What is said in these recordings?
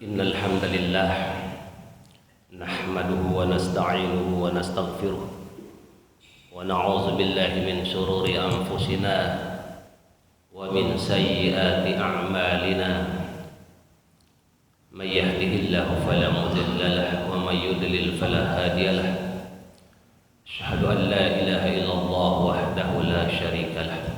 Innal hamdalillah nahmaduhu wa nasta'inuhu wa nastaghfiruh wa na'udzu billahi min shururi anfusina wa min sayyiati a'malina. May yahdihillahu fala mudilla lahu wa may yudlil fala hadiya lahu. Asyhadu an la ilaha illallah wahdahu la syarika lahu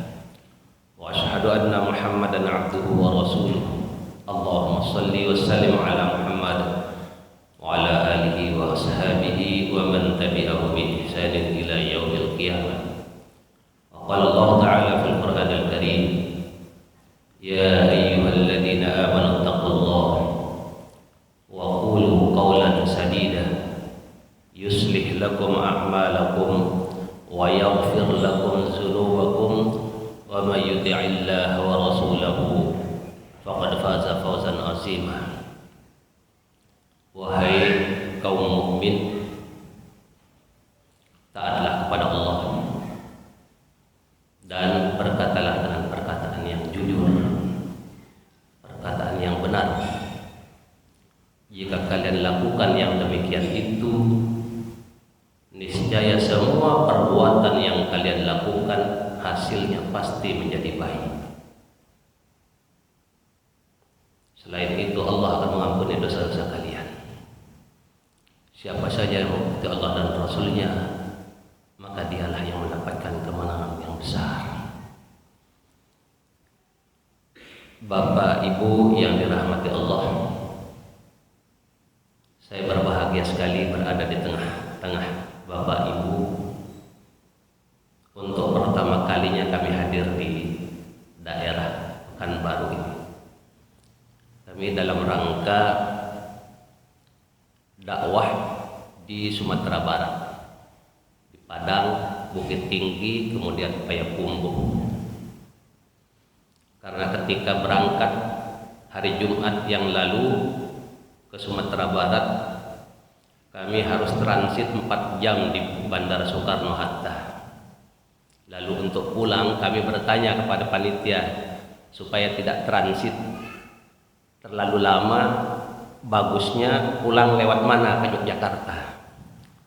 wa asyhadu anna Muhammadan 'abduhu wa rasuluh. Allahumma salli wa sallim ala Muhammad wa ala alihi wa ashabihi wa man tabi'ahu bi ihsanin ila yaumil qiyamah. Wa qala Allah ta'ala fil Qur'anil Karim, ya ayyuhalladzina amanu taqullaha wa qulu qawlan sadida yuslih lakum a'malakum wa yaghfir lakum dzunubakum wa may yuti'illaha wa rasulahu faqad faza fawzan azima. Wahai kaum mukmin, taatlah kepada Allah dan berkatalah dengan perkataan yang jujur, perkataan yang benar. Jika kalian lakukan yang demikian itu, niscaya semua perbuatan yang kalian lakukan hasilnya pasti menjadi baik. Selain itu, Allah akan mengampuni dosa-dosa kalian. Siapa saja yang mengikuti Allah dan Rasulnya, maka dialah yang mendapatkan kemenangan yang besar. Bapak, Ibu yang dirahmati Allah, saya berbahagia sekali berada di tengah-tengah Bapak Ibu. Untuk pertama kalinya kami hadir di daerah Pekanbaru ini. Kami dalam rangka dakwah di Sumatera Barat, di Padang, Bukit Tinggi, kemudian Payakumbuh. Karena ketika berangkat hari Jumat yang lalu ke Sumatera Barat, kami harus transit 4 jam di Bandara Soekarno-Hatta. Lalu untuk pulang kami bertanya kepada panitia supaya tidak transit terlalu lama, bagusnya pulang lewat mana ke Yogyakarta.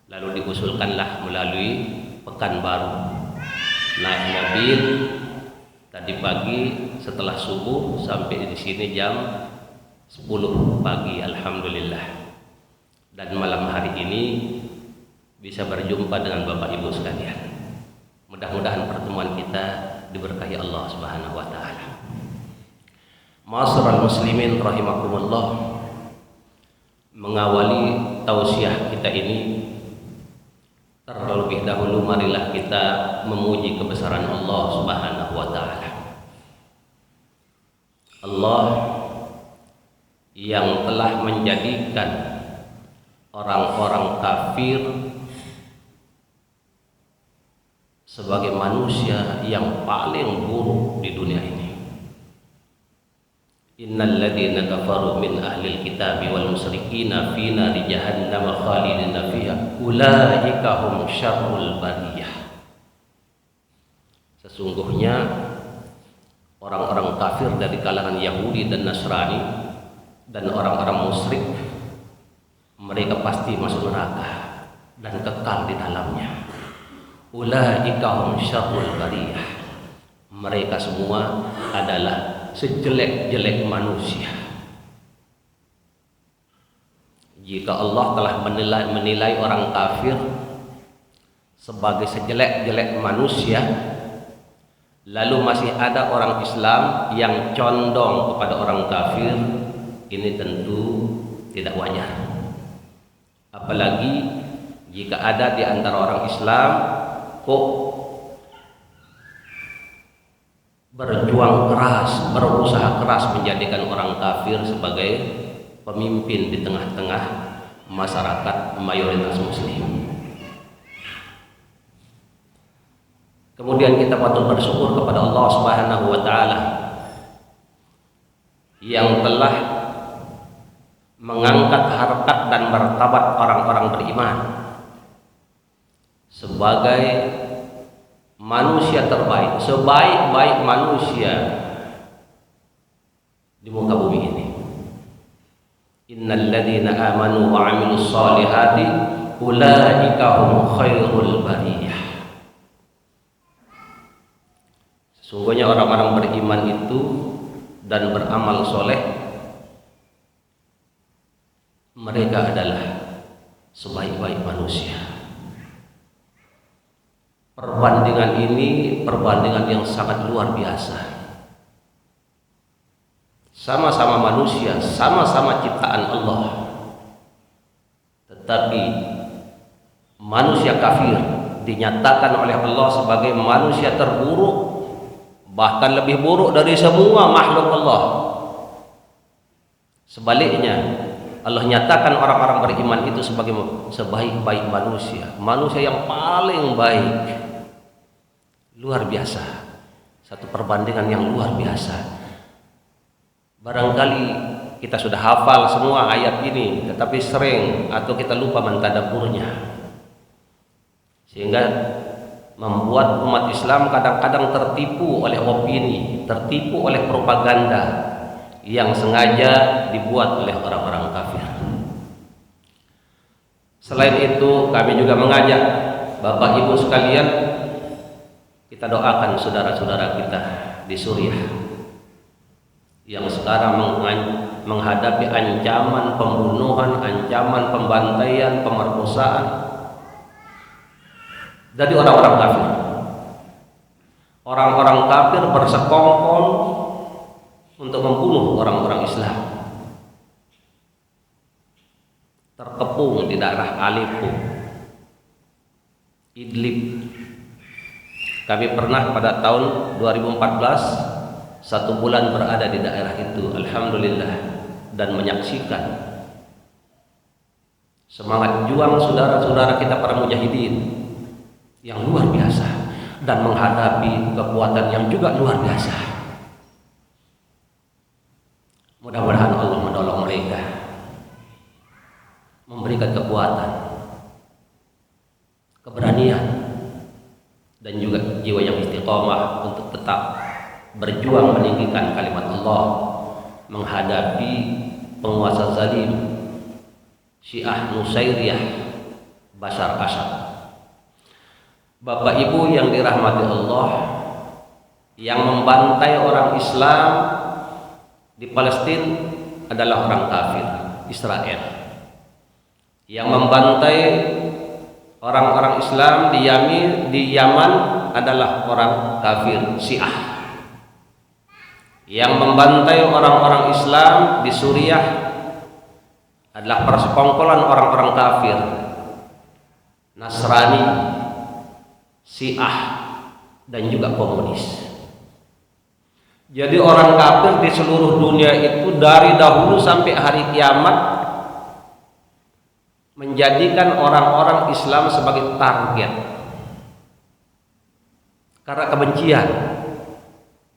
Lalu diusulkanlah melalui Pekanbaru. Naik mobil tadi pagi setelah subuh sampai di sini jam 10 pagi, alhamdulillah. Dan malam hari ini bisa berjumpa dengan Bapak Ibu sekalian. Mudah-mudahan pertemuan kita diberkahi Allah Subhanahu wa taala. Ma'asyiral muslimin rahimakumullah, mengawali tausiah kita ini, terlebih dahulu marilah kita memuji kebesaran Allah Subhanahu wa taala. Allah yang telah menjadikan orang-orang kafir sebagai manusia yang paling buruk di dunia ini. Innal ladzina kafaru min ahlil kitabi wal musyrikina fi nari jahannam khalidina fiha ulaika hum syarrul bariyah. Sesungguhnya orang-orang kafir dari kalangan Yahudi dan Nasrani dan orang-orang musyrik, mereka pasti masuk neraka dan kekal di dalamnya. Ulaika hum syarrul bariyah. Mereka semua adalah sejelek-jelek manusia. Jika Allah telah menilai orang kafir sebagai sejelek-jelek manusia, lalu masih ada orang Islam yang condong kepada orang kafir, ini tentu tidak wajar. Apalagi jika ada di antara orang Islam kok berjuang keras, berusaha keras menjadikan orang kafir sebagai pemimpin di tengah-tengah masyarakat mayoritas muslim. Kemudian kita patut bersyukur kepada Allah Subhanahu wa taala yang telah mengangkat harkat dan martabat orang-orang beriman sebagai manusia terbaik, sebaik-baik manusia di muka bumi ini. Innal ladzina amanu wa 'amilus shalihati ulaika hum khairul bariyah. Sesungguhnya orang-orang beriman itu dan beramal soleh, mereka adalah sebaik-baik manusia. Perbandingan ini perbandingan yang sangat luar biasa. Sama-sama manusia, sama-sama ciptaan Allah, tetapi manusia kafir dinyatakan oleh Allah sebagai manusia terburuk, bahkan lebih buruk dari semua makhluk Allah. Sebaliknya, Allah nyatakan orang-orang beriman itu sebagai sebaik-baik manusia, manusia yang paling baik. Luar biasa, satu perbandingan yang luar biasa. Barangkali kita sudah hafal semua ayat ini, tetapi sering atau kita lupa mentadabburnya, sehingga membuat umat Islam kadang-kadang tertipu oleh opini, tertipu oleh propaganda yang sengaja dibuat oleh orang-orang kafir. Selain itu, kami juga mengajak Bapak Ibu sekalian, kita doakan saudara-saudara kita di Suriah yang sekarang menghadapi ancaman pembunuhan, ancaman pembantaian, pemerkosaan dari orang-orang kafir. Orang-orang kafir bersekongkol untuk membunuh orang-orang Islam. Terkepung di daerah Aleppo, Idlib. Kami pernah pada tahun 2014 1 bulan berada di daerah itu, alhamdulillah, dan menyaksikan semangat juang saudara-saudara kita para mujahidin yang luar biasa dan menghadapi kekuatan yang juga luar biasa. Mudah-mudahan Allah menolong mereka, memberikan kekuatan, keberanian, dan juga jiwa yang istiqomah untuk tetap berjuang meninggikan kalimat Allah menghadapi penguasa zalim Syiah Nusairiyah Bashar Assad. Bapak Ibu yang dirahmati Allah, yang membantai orang Islam di Palestina adalah orang kafir Israel. Yang membantai orang-orang Islam di Yaman adalah orang kafir Syiah. Yang membantai orang-orang Islam di Suriah adalah persekongkolan orang-orang kafir Nasrani, Syiah, dan juga komunis. Jadi orang kafir di seluruh dunia itu dari dahulu sampai hari kiamat menjadikan orang-orang Islam sebagai target karena kebencian,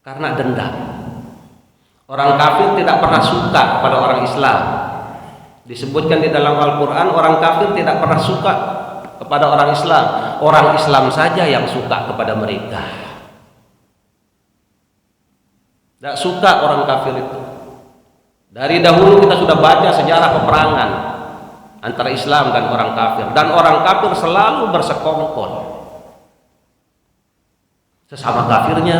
karena dendam. Orang kafir tidak pernah suka kepada orang Islam. Disebutkan di dalam Al-Quran, orang kafir tidak pernah suka kepada orang Islam. Orang Islam saja yang suka kepada mereka. Tidak suka orang kafir itu. Dari dahulu kita sudah baca sejarah peperangan antara Islam dan orang kafir, dan orang kafir selalu bersekongkol sesama kafirnya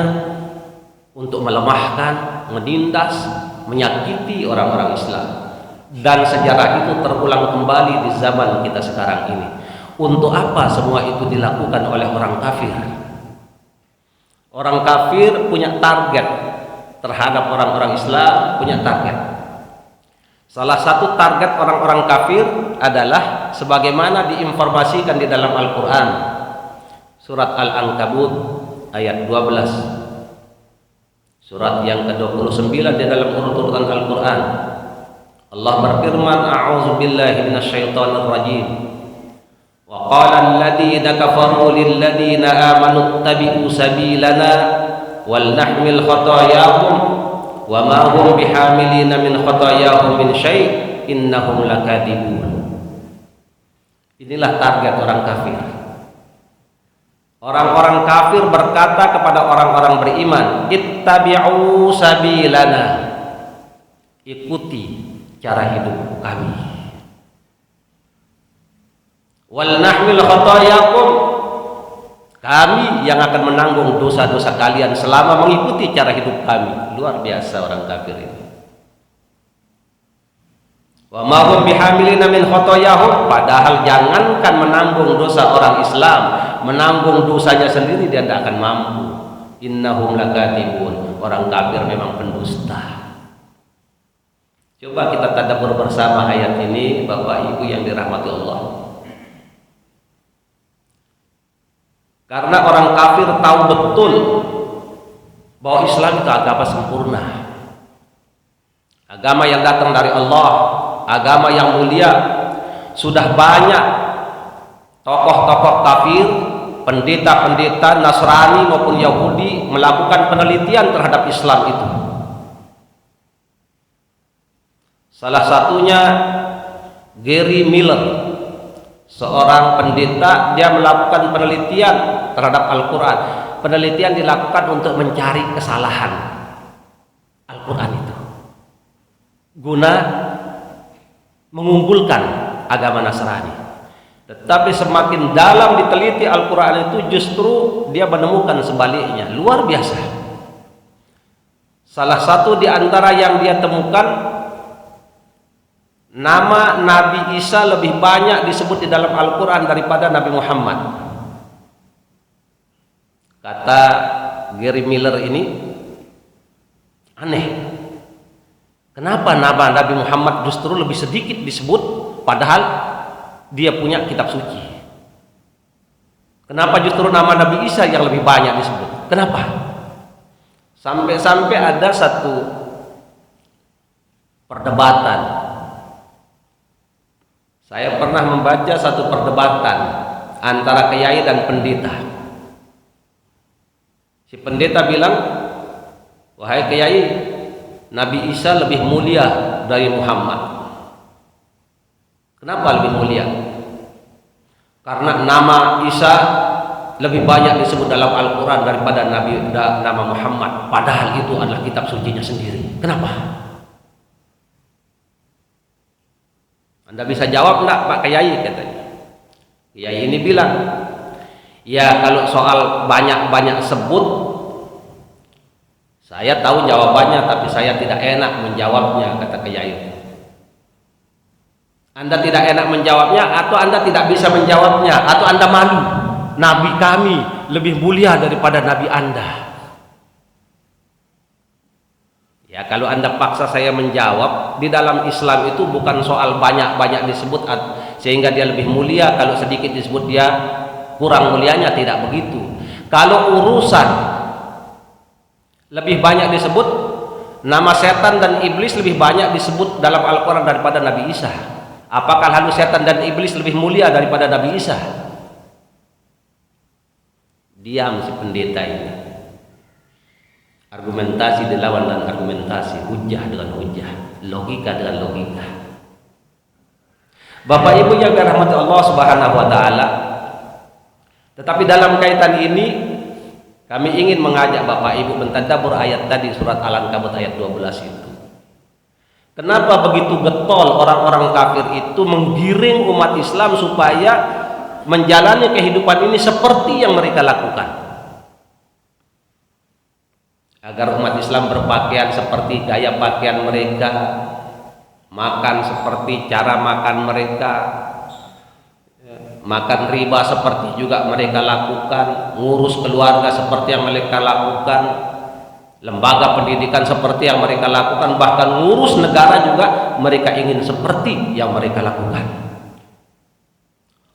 untuk melemahkan, menindas, menyakiti orang-orang Islam. Dan sejarah itu terulang kembali di zaman kita sekarang ini. Untuk apa semua itu dilakukan oleh orang kafir? Orang kafir punya target terhadap orang-orang Islam, punya target. Salah satu target orang-orang kafir adalah sebagaimana diinformasikan di dalam Al-Quran, surat Al-Ankabut ayat 12, surat yang ke-29 di dalam urutan Al-Quran. Allah berfirman, a'udzu billahi minasyaitonir rajim. Wa qala alladziina kafaru lil ladziina aamanu ittabi'u sabilana wal nahmil khataayahum wa ma hum bihamilina min khataayahum min syai' innahum lakadzibun. Inilah target orang kafir. Orang-orang kafir berkata kepada orang-orang beriman, ittabi'u sabilana, ikuti cara hidup kami. Wal nahmil khatayakum, kami yang akan menanggung dosa-dosa kalian selama mengikuti cara hidup kami. Luar biasa orang kafir ini. Wa ma hum bihamilina min khatayahum, padahal jangankan menanggung dosa orang Islam, menanggung dosanya sendiri dia tidak akan mampu. Innahum lakatibun, orang kafir memang pendusta. Coba kita tadabbur bersama ayat ini, Bapak Ibu yang dirahmati Allah. Karena orang kafir tahu betul bahwa Islam itu agama sempurna, agama yang datang dari Allah, agama yang mulia. Sudah banyak tokoh-tokoh kafir, pendeta-pendeta Nasrani maupun Yahudi melakukan penelitian terhadap Islam itu. Salah satunya Gary Miller, seorang pendeta. Dia melakukan penelitian terhadap Al-Quran. Penelitian dilakukan untuk mencari kesalahan Al-Quran itu, guna mengunggulkan agama Nasrani. Tetapi semakin dalam diteliti Al-Quran itu, justru dia menemukan sebaliknya. Luar biasa. Salah satu di antara yang dia temukan, nama Nabi Isa lebih banyak disebut di dalam Al-Quran daripada Nabi Muhammad. Kata Gary Miller ini, aneh. Kenapa nama Nabi Muhammad justru lebih sedikit disebut, padahal dia punya kitab suci? Kenapa justru nama Nabi Isa yang lebih banyak disebut? Kenapa? Sampai-sampai ada satu perdebatan. Saya pernah membaca satu perdebatan antara kiai dan pendeta. Si pendeta bilang, wahai kiai, Nabi Isa lebih mulia dari Muhammad. Kenapa lebih mulia? Karena nama Isa lebih banyak disebut dalam Al-Quran daripada nama Muhammad. Padahal itu adalah kitab sucinya sendiri. Kenapa? Anda bisa jawab enggak, Pak Kiai? Katanya. Kiai ini bilang, ya kalau soal banyak-banyak sebut, saya tahu jawabannya, tapi saya tidak enak menjawabnya, kata Kiai. Anda tidak enak menjawabnya, atau Anda tidak bisa menjawabnya, atau Anda malu. Nabi kami lebih mulia daripada Nabi Anda. Ya, kalau Anda paksa saya menjawab, di dalam Islam itu bukan soal banyak-banyak disebut sehingga dia lebih mulia, kalau sedikit disebut dia kurang mulianya, tidak begitu. Kalau urusan lebih banyak disebut, nama setan dan iblis lebih banyak disebut dalam Al-Quran daripada Nabi Isa. Apakah lalu setan dan iblis lebih mulia daripada Nabi Isa? Diam si pendeta ini. Argumentasi dilawan dengan argumentasi, hujah dengan hujah, logika dengan logika. Bapak Ibu yang dirahmati Allah Subhanahu wa taala, tetapi dalam kaitan ini kami ingin mengajak Bapak Ibu mentadabbur ayat tadi, surat Al-Ankabut ayat 12 itu. Kenapa begitu getol orang-orang kafir itu menggiring umat Islam supaya menjalani kehidupan ini seperti yang mereka lakukan? Agar umat Islam berpakaian seperti gaya pakaian mereka, makan seperti cara makan mereka, makan riba seperti juga mereka lakukan, ngurus keluarga seperti yang mereka lakukan, lembaga pendidikan seperti yang mereka lakukan, bahkan ngurus negara juga mereka ingin seperti yang mereka lakukan.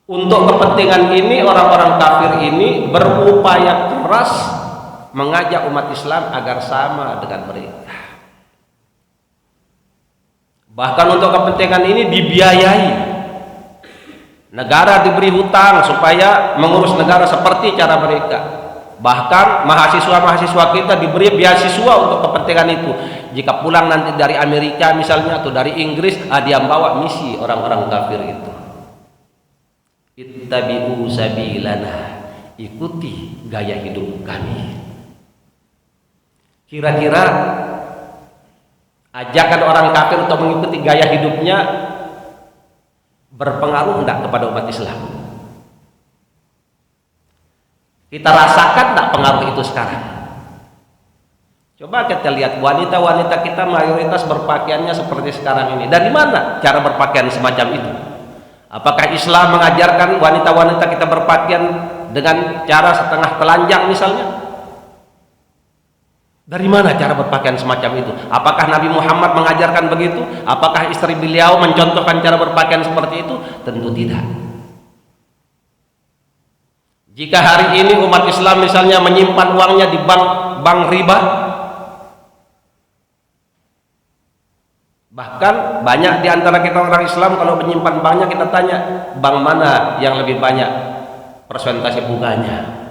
Untuk kepentingan ini, orang-orang kafir ini berupaya keras mengajak umat Islam agar sama dengan mereka. Bahkan untuk kepentingan ini dibiayai. Negara diberi hutang supaya mengurus negara seperti cara mereka. Bahkan mahasiswa-mahasiswa kita diberi beasiswa untuk kepentingan itu. Jika pulang nanti dari Amerika misalnya atau dari Inggris, dia membawa misi orang-orang kafir itu. Ittabi'u sabilana, ikuti gaya hidup kami. Kira-kira Ajakan orang kafir untuk mengikuti gaya hidupnya berpengaruh enggak kepada umat Islam? Kita rasakan enggak pengaruh itu sekarang? Coba kita lihat wanita-wanita kita mayoritas berpakaiannya seperti sekarang ini. Dari mana cara berpakaian semacam itu? Apakah Islam mengajarkan wanita-wanita kita berpakaian dengan cara setengah telanjang misalnya? Dari mana cara berpakaian semacam itu? Apakah Nabi Muhammad mengajarkan begitu? Apakah istri beliau mencontohkan cara berpakaian seperti itu? Tentu tidak. Jika hari ini umat Islam misalnya menyimpan uangnya di bank riba, bahkan banyak di antara kita orang Islam kalau menyimpan banknya kita tanya, bank mana yang lebih banyak persentase bunganya?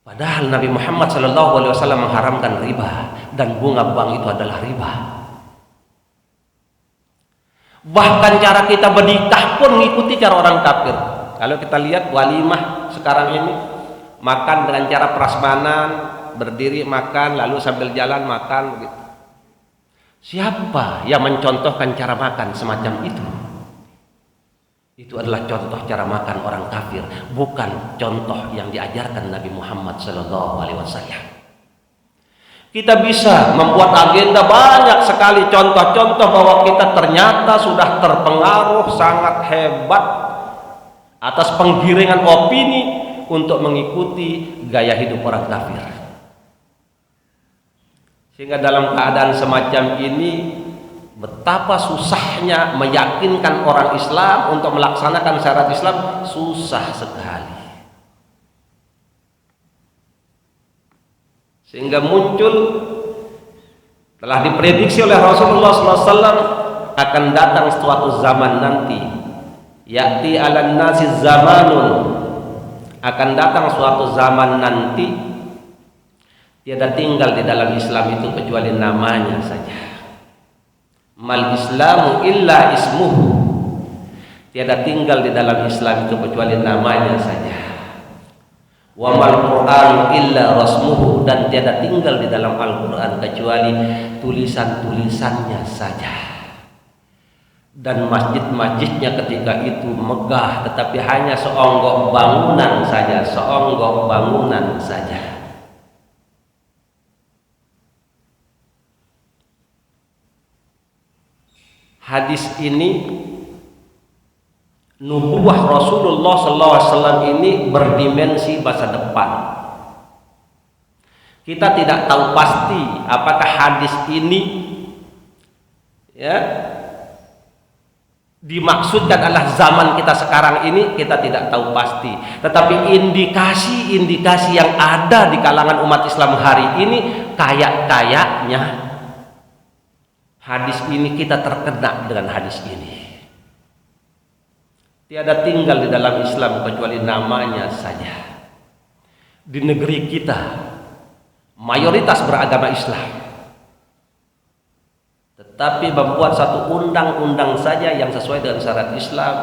Padahal Nabi Muhammad SAW mengharamkan riba dan bunga bank itu adalah riba. Bahkan cara kita bernikah pun mengikuti cara orang kafir. Kalau kita lihat walimah sekarang ini, makan dengan cara prasmanan, berdiri makan lalu sambil jalan makan begitu. Siapa yang mencontohkan cara makan semacam itu? Itu adalah contoh cara makan orang kafir, bukan contoh yang diajarkan Nabi Muhammad SAW. Kita bisa membuat agenda banyak sekali contoh-contoh bahwa kita ternyata sudah terpengaruh sangat hebat atas penggiringan opini untuk mengikuti gaya hidup orang kafir. Sehingga dalam keadaan semacam ini, betapa susahnya meyakinkan orang Islam untuk melaksanakan syariat Islam, susah sekali. Sehingga muncul, telah diprediksi oleh Rasulullah SAW, akan datang suatu zaman nanti, ya'ti 'alan nasi zamanun, akan datang suatu zaman nanti tiada tinggal di dalam Islam itu kecuali namanya saja. Mal Islamu illa ismuhu, tiada tinggal di dalam Islam itu kecuali namanya saja. Wa mal Qur'an illa rasmuhu, dan tiada tinggal di dalam Al-Qur'an kecuali tulisan-tulisannya saja. Dan masjid-masjidnya ketika itu megah, tetapi hanya seonggok bangunan saja, seonggok bangunan saja. Hadis ini, nubuwah Rasulullah SAW ini berdimensi masa depan. Kita tidak tahu pasti apakah hadis ini dimaksudkan adalah zaman kita sekarang ini, kita tidak tahu pasti. Tetapi indikasi-indikasi yang ada di kalangan umat Islam hari ini, kayaknya hadis ini kita terkena dengan hadis ini. Tiada tinggal di dalam Islam kecuali namanya saja. Di negeri kita mayoritas beragama Islam, tetapi membuat satu undang-undang saja yang sesuai dengan syariat Islam,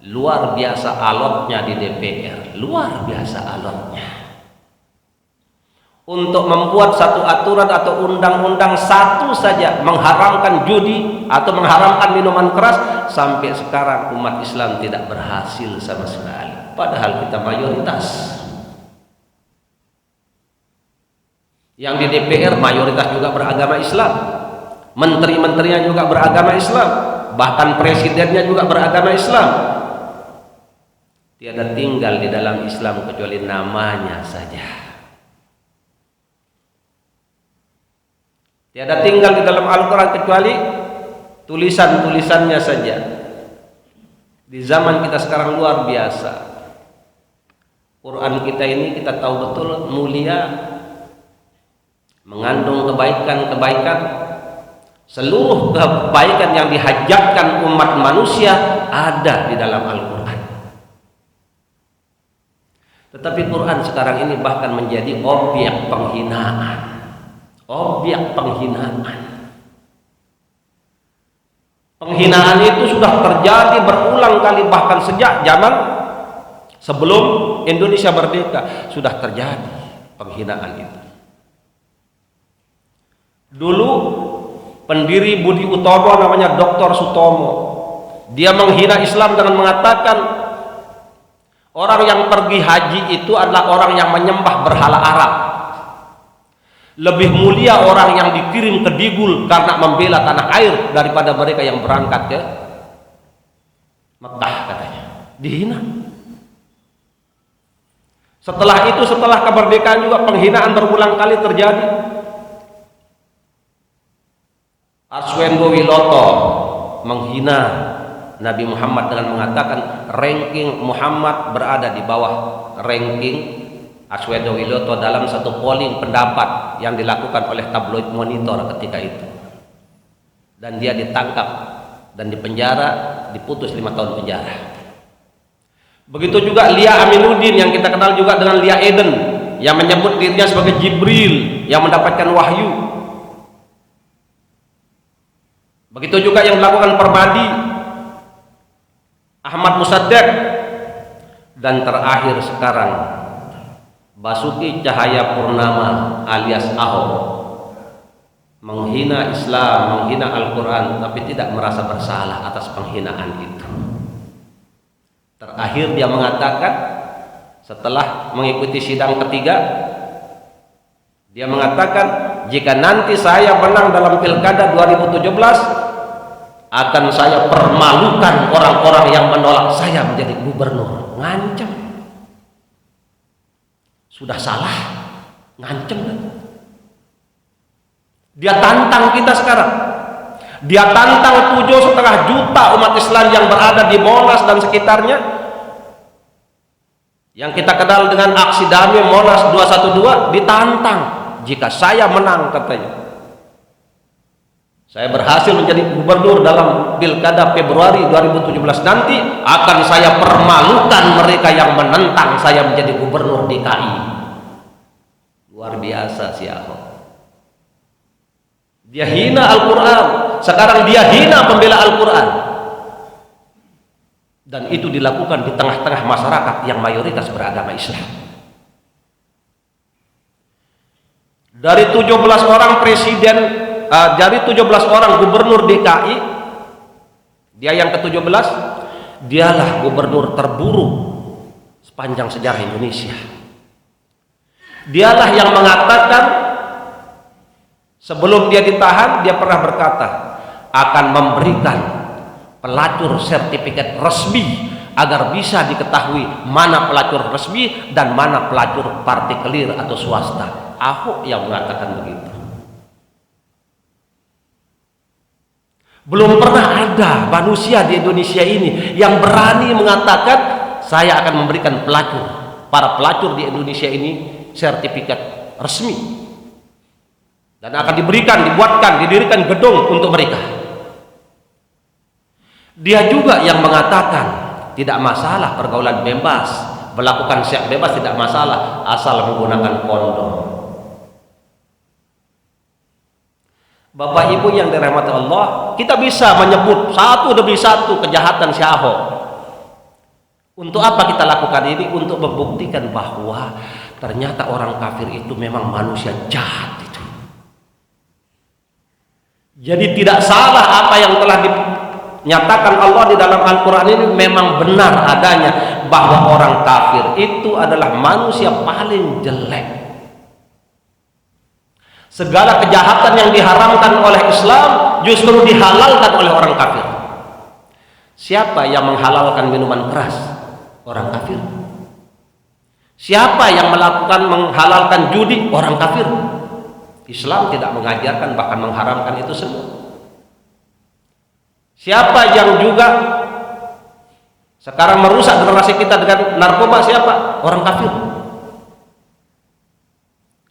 luar biasa alotnya di DPR, luar biasa alotnya. Untuk membuat satu aturan atau undang-undang satu saja mengharamkan judi atau mengharamkan minuman keras, sampai sekarang umat Islam tidak berhasil sama sekali. Padahal kita mayoritas. Yang di DPR mayoritas juga beragama Islam, menteri-menterinya juga beragama Islam, bahkan presidennya juga beragama Islam. Tiada tinggal di dalam Islam kecuali namanya saja. Tiada tinggal di dalam Al-Quran kecuali tulisan-tulisannya saja. Di zaman kita sekarang luar biasa. Quran kita ini kita tahu betul mulia, mengandung kebaikan-kebaikan. Seluruh kebaikan yang dihajatkan umat manusia ada di dalam Al-Quran. Tetapi Quran sekarang ini bahkan menjadi objek penghinaan. Objek penghinaan. Penghinaan itu sudah terjadi berulang kali, bahkan sejak zaman sebelum Indonesia merdeka sudah terjadi penghinaan itu. Dulu pendiri Budi Utomo namanya Dr. Sutomo. Dia menghina Islam dengan mengatakan orang yang pergi haji itu adalah orang yang menyembah berhala Arab. Lebih mulia orang yang dikirim ke Digul karena membela tanah air daripada mereka yang berangkat ke Mekah, katanya. Dihina. Setelah itu, setelah kemerdekaan juga penghinaan berulang kali terjadi. Arswendo Wiloto menghina Nabi Muhammad dengan mengatakan ranking Muhammad berada di bawah ranking Arswendo Wiloto dalam satu polling pendapat yang dilakukan oleh tabloid Monitor ketika itu. Dan dia ditangkap dan dipenjara, diputus 5 tahun penjara. Begitu juga Lia Aminuddin yang kita kenal juga dengan Lia Eden, yang menyebut dirinya sebagai Jibril yang mendapatkan wahyu. Begitu juga yang melakukan Permadi, Ahmad Musaddiq, dan terakhir sekarang Basuki Cahayapurnama alias Ahok menghina Islam, menghina Al-Quran, tapi tidak merasa bersalah atas penghinaan itu. Terakhir dia mengatakan setelah mengikuti sidang ketiga, dia mengatakan jika nanti saya menang dalam Pilkada 2017 akan saya permalukan orang-orang yang menolak saya menjadi gubernur. Ngancam. Sudah salah, ngancem kan? Dia tantang kita sekarang. Dia tantang 7,5 juta umat Islam yang berada di Monas dan sekitarnya, yang kita kenal dengan aksi damai Monas 212. Ditantang jika saya menang, katanya, saya berhasil menjadi gubernur dalam Pilkada Februari 2017 nanti, akan saya permalukan mereka yang menentang saya menjadi gubernur DKI. Luar biasa si Ahok. Dia hina Al-Quran. Sekarang dia hina pembela Al-Quran. Dan itu dilakukan di tengah-tengah masyarakat yang mayoritas beragama Islam. Dari 17 orang presiden, dari 17 orang gubernur DKI, dia yang ke-17, dialah gubernur terburuk sepanjang sejarah Indonesia. Dialah yang mengatakan sebelum dia ditahan, dia pernah berkata akan memberikan pelacur sertifikat resmi agar bisa diketahui mana pelacur resmi dan mana pelacur partikelir atau swasta. Ahok yang mengatakan begitu. Belum pernah ada manusia di Indonesia ini yang berani mengatakan saya akan memberikan para pelacur di Indonesia ini sertifikat resmi, dan akan didirikan gedung untuk mereka. Dia juga yang mengatakan tidak masalah pergaulan bebas, melakukan seks bebas tidak masalah asal menggunakan kondom. Bapak Ibu yang dirahmati Allah, kita bisa menyebut satu demi satu kejahatan si Ahok. Untuk apa kita lakukan ini? Untuk membuktikan bahwa ternyata orang kafir itu memang manusia jahat itu. Jadi tidak salah apa yang telah dinyatakan Allah di dalam Al-Quran ini, memang benar adanya bahwa orang kafir itu adalah manusia paling jelek. Segala kejahatan yang diharamkan oleh Islam justru dihalalkan oleh orang kafir. Siapa yang menghalalkan minuman keras? Orang kafir. Siapa yang menghalalkan judi? Orang kafir. Islam tidak mengajarkan, bahkan mengharamkan itu semua. Siapa yang juga sekarang merusak generasi kita dengan narkoba? Siapa? Orang kafir.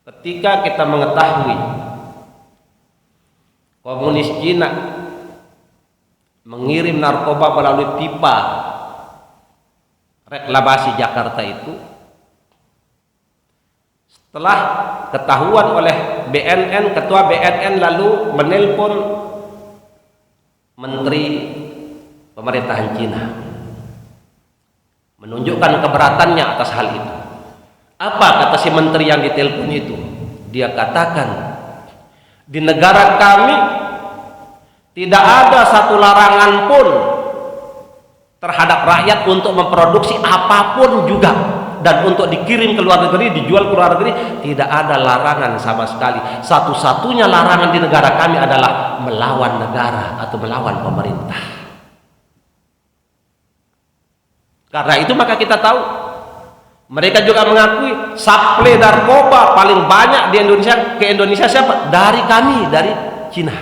Ketika kita mengetahui komunis Cina mengirim narkoba melalui pipa reklamasi Jakarta itu, setelah ketahuan oleh BNN, ketua BNN lalu menelpon menteri pemerintahan Cina menunjukkan keberatannya atas hal itu. Apa kata si menteri yang ditelepon itu? Dia katakan Di negara kami tidak ada satu larangan pun terhadap rakyat untuk memproduksi apapun juga, dan untuk dikirim ke luar negeri, dijual ke luar negeri, tidak ada larangan sama sekali. Satu-satunya larangan di negara kami adalah melawan negara atau melawan pemerintah. Karena itu maka kita tahu mereka juga mengakui suplai narkoba paling banyak di Indonesia, ke Indonesia siapa? Dari kami, dari Cina.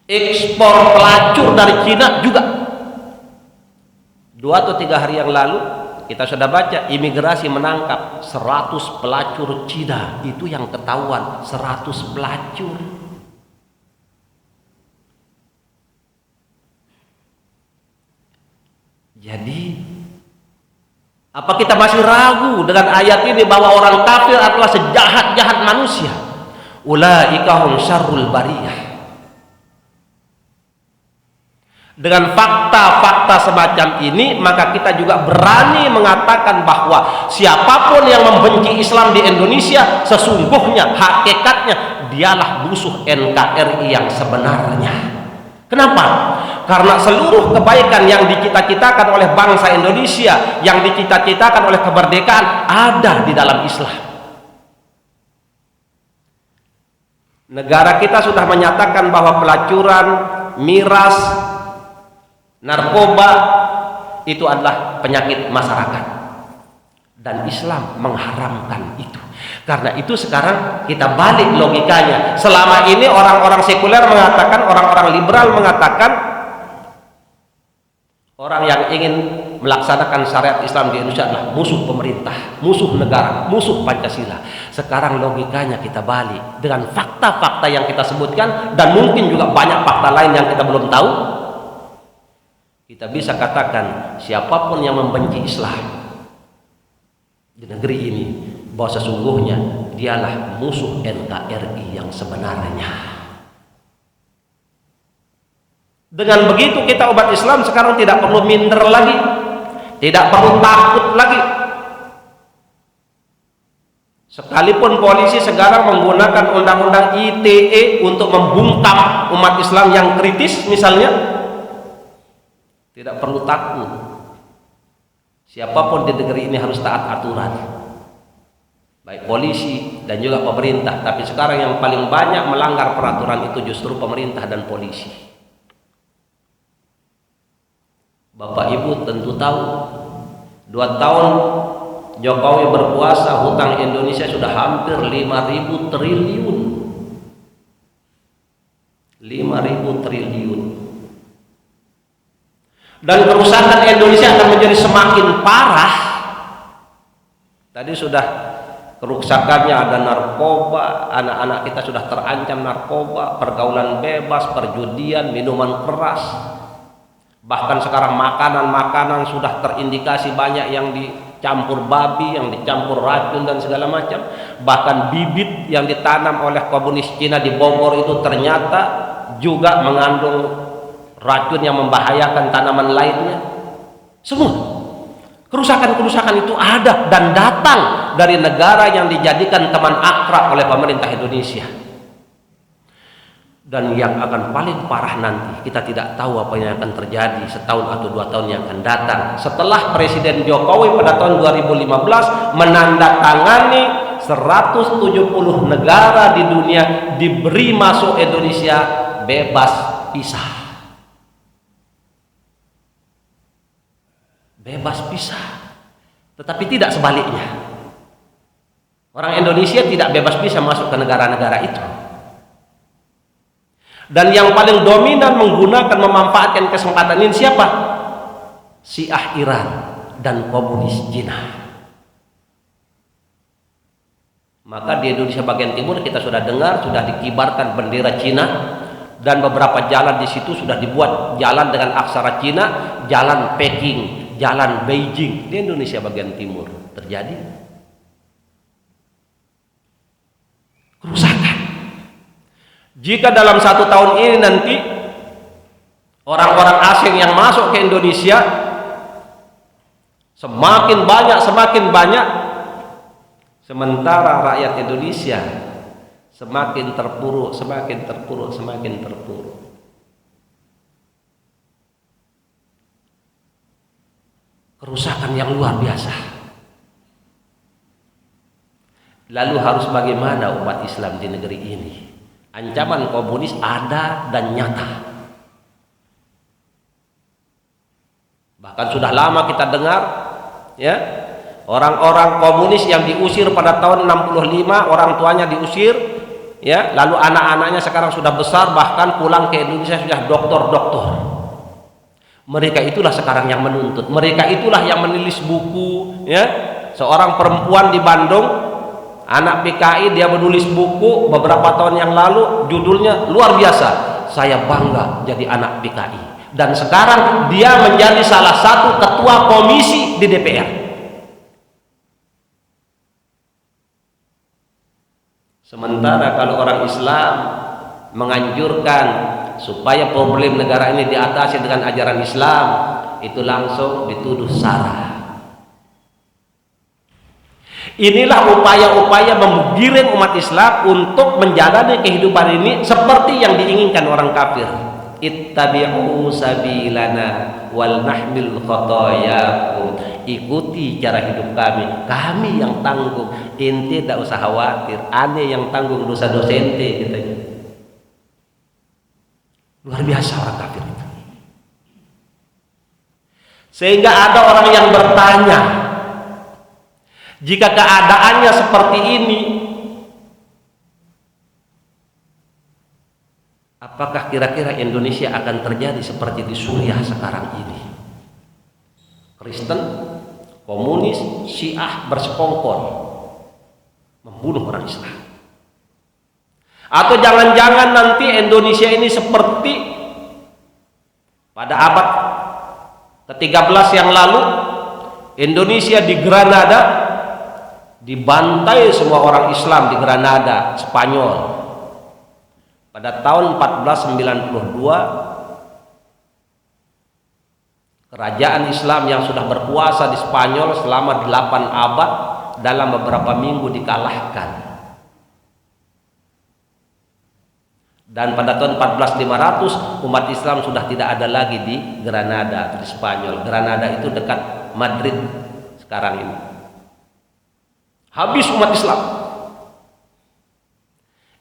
Ekspor pelacur dari Cina juga. 2 atau 3 hari yang lalu kita sudah baca imigrasi menangkap 100 pelacur Cina. Itu yang ketahuan, 100 pelacur. Jadi apa kita masih ragu dengan ayat ini bahwa orang kafir adalah sejahat-jahat manusia? Ulaika hum syarrul bariyah. Dengan fakta-fakta semacam ini, maka kita juga berani mengatakan bahwa siapapun yang membenci Islam di Indonesia, sesungguhnya hakikatnya dialah musuh NKRI yang sebenarnya. Kenapa? Karena seluruh kebaikan yang dicita-citakan oleh bangsa Indonesia, yang dicita-citakan oleh kemerdekaan, ada di dalam Islam. Negara kita sudah menyatakan bahwa pelacuran, miras, narkoba itu adalah penyakit masyarakat, dan Islam mengharamkan itu. Karena itu sekarang kita balik logikanya. Selama ini orang-orang sekuler mengatakan, orang-orang liberal mengatakan, orang yang ingin melaksanakan syariat Islam di Indonesia adalah musuh pemerintah, musuh negara, musuh Pancasila. Sekarang logikanya kita balik dengan fakta-fakta yang kita sebutkan, dan mungkin juga banyak fakta lain yang kita belum tahu. Kita bisa katakan siapapun yang membenci Islam di negeri ini, bahwa sesungguhnya dialah musuh NKRI yang sebenarnya. Dengan begitu kita umat Islam sekarang tidak perlu minder lagi, tidak perlu takut lagi. Sekalipun polisi sekarang menggunakan undang-undang ITE untuk membungkam umat Islam yang kritis misalnya, tidak perlu takut. Siapapun di negeri ini harus taat aturan, baik polisi dan juga pemerintah. Tapi sekarang yang paling banyak melanggar peraturan itu justru pemerintah dan polisi. Bapak Ibu tentu tahu, 2 tahun Jokowi berkuasa, hutang Indonesia sudah hampir 5.000 triliun. 5.000 triliun. Dan kerusakan Indonesia akan menjadi semakin parah. Tadi sudah kerusakannya, ada narkoba, anak-anak kita sudah terancam narkoba, pergaulan bebas, perjudian, minuman keras. Bahkan sekarang makanan-makanan sudah terindikasi banyak yang dicampur babi, yang dicampur racun dan segala macam. Bahkan bibit yang ditanam oleh komunis Cina di Bogor itu ternyata juga mengandung racun yang membahayakan tanaman lainnya. Semua kerusakan-kerusakan itu ada dan datang dari negara yang dijadikan teman akrab oleh pemerintah Indonesia. Dan yang akan paling parah nanti, kita tidak tahu apa yang akan terjadi setahun atau 2 tahun yang akan datang setelah Presiden Jokowi pada tahun 2015 menandatangani 170 negara di dunia diberi masuk Indonesia bebas visa. Bebas visa. Tetapi tidak sebaliknya. Orang Indonesia tidak bebas visa masuk ke negara-negara itu. Dan yang paling dominan menggunakan, memanfaatkan kesempatan ini siapa? Syiah Iran dan komunis Cina. Maka di Indonesia bagian timur kita sudah dengar, sudah dikibarkan bendera Cina, dan beberapa jalan di situ sudah dibuat jalan dengan aksara Cina, jalan Peking, jalan Beijing. Di Indonesia bagian timur terjadi kerusakan. Jika dalam 1 tahun ini nanti orang-orang asing yang masuk ke Indonesia semakin banyak, Sementara rakyat Indonesia semakin terpuruk, semakin terpuruk, semakin terpuruk. Kerusakan yang luar biasa. Lalu harus bagaimana umat Islam di negeri ini? Ancaman komunis ada dan nyata. Bahkan sudah lama kita dengar, ya, orang-orang komunis yang diusir pada tahun 65, orang tuanya diusir, ya, lalu anak-anaknya sekarang sudah besar, bahkan pulang ke Indonesia sudah doktor-doktor. Mereka itulah sekarang yang menuntut, mereka itulah yang menulis buku, ya. Seorang perempuan di Bandung, anak PKI, dia menulis buku beberapa tahun yang lalu, judulnya luar biasa, saya bangga jadi anak PKI. Dan sekarang dia menjadi salah satu ketua komisi di DPR. Sementara kalau orang Islam menganjurkan supaya problem negara ini diatasi dengan ajaran Islam, itu langsung dituduh sara. Inilah upaya-upaya menggiring umat Islam untuk menjalani kehidupan ini seperti yang diinginkan orang kafir. Ittabi'u sabilana wal nahmil khotoyakum. Ikuti cara hidup kami, kami yang tanggung, ente tidak usah khawatir, ane yang tanggung dosa-dosa ente, katanya. Luar biasa orang kafir itu. Sehingga ada orang yang bertanya, jika keadaannya seperti ini, apakah kira-kira Indonesia akan terjadi seperti di Suriah sekarang ini? Kristen, komunis, Syiah bersekongkol membunuh orang Islam. Atau jangan-jangan nanti Indonesia ini seperti pada abad ke-13 yang lalu, Indonesia di Granada dibantai semua orang Islam di Granada, Spanyol. Pada tahun 1492, kerajaan Islam yang sudah berkuasa di Spanyol selama 8 abad dalam beberapa minggu dikalahkan. Dan pada tahun 14.500 umat Islam sudah tidak ada lagi di Granada, di Spanyol. Granada itu dekat Madrid sekarang ini. Habis umat Islam.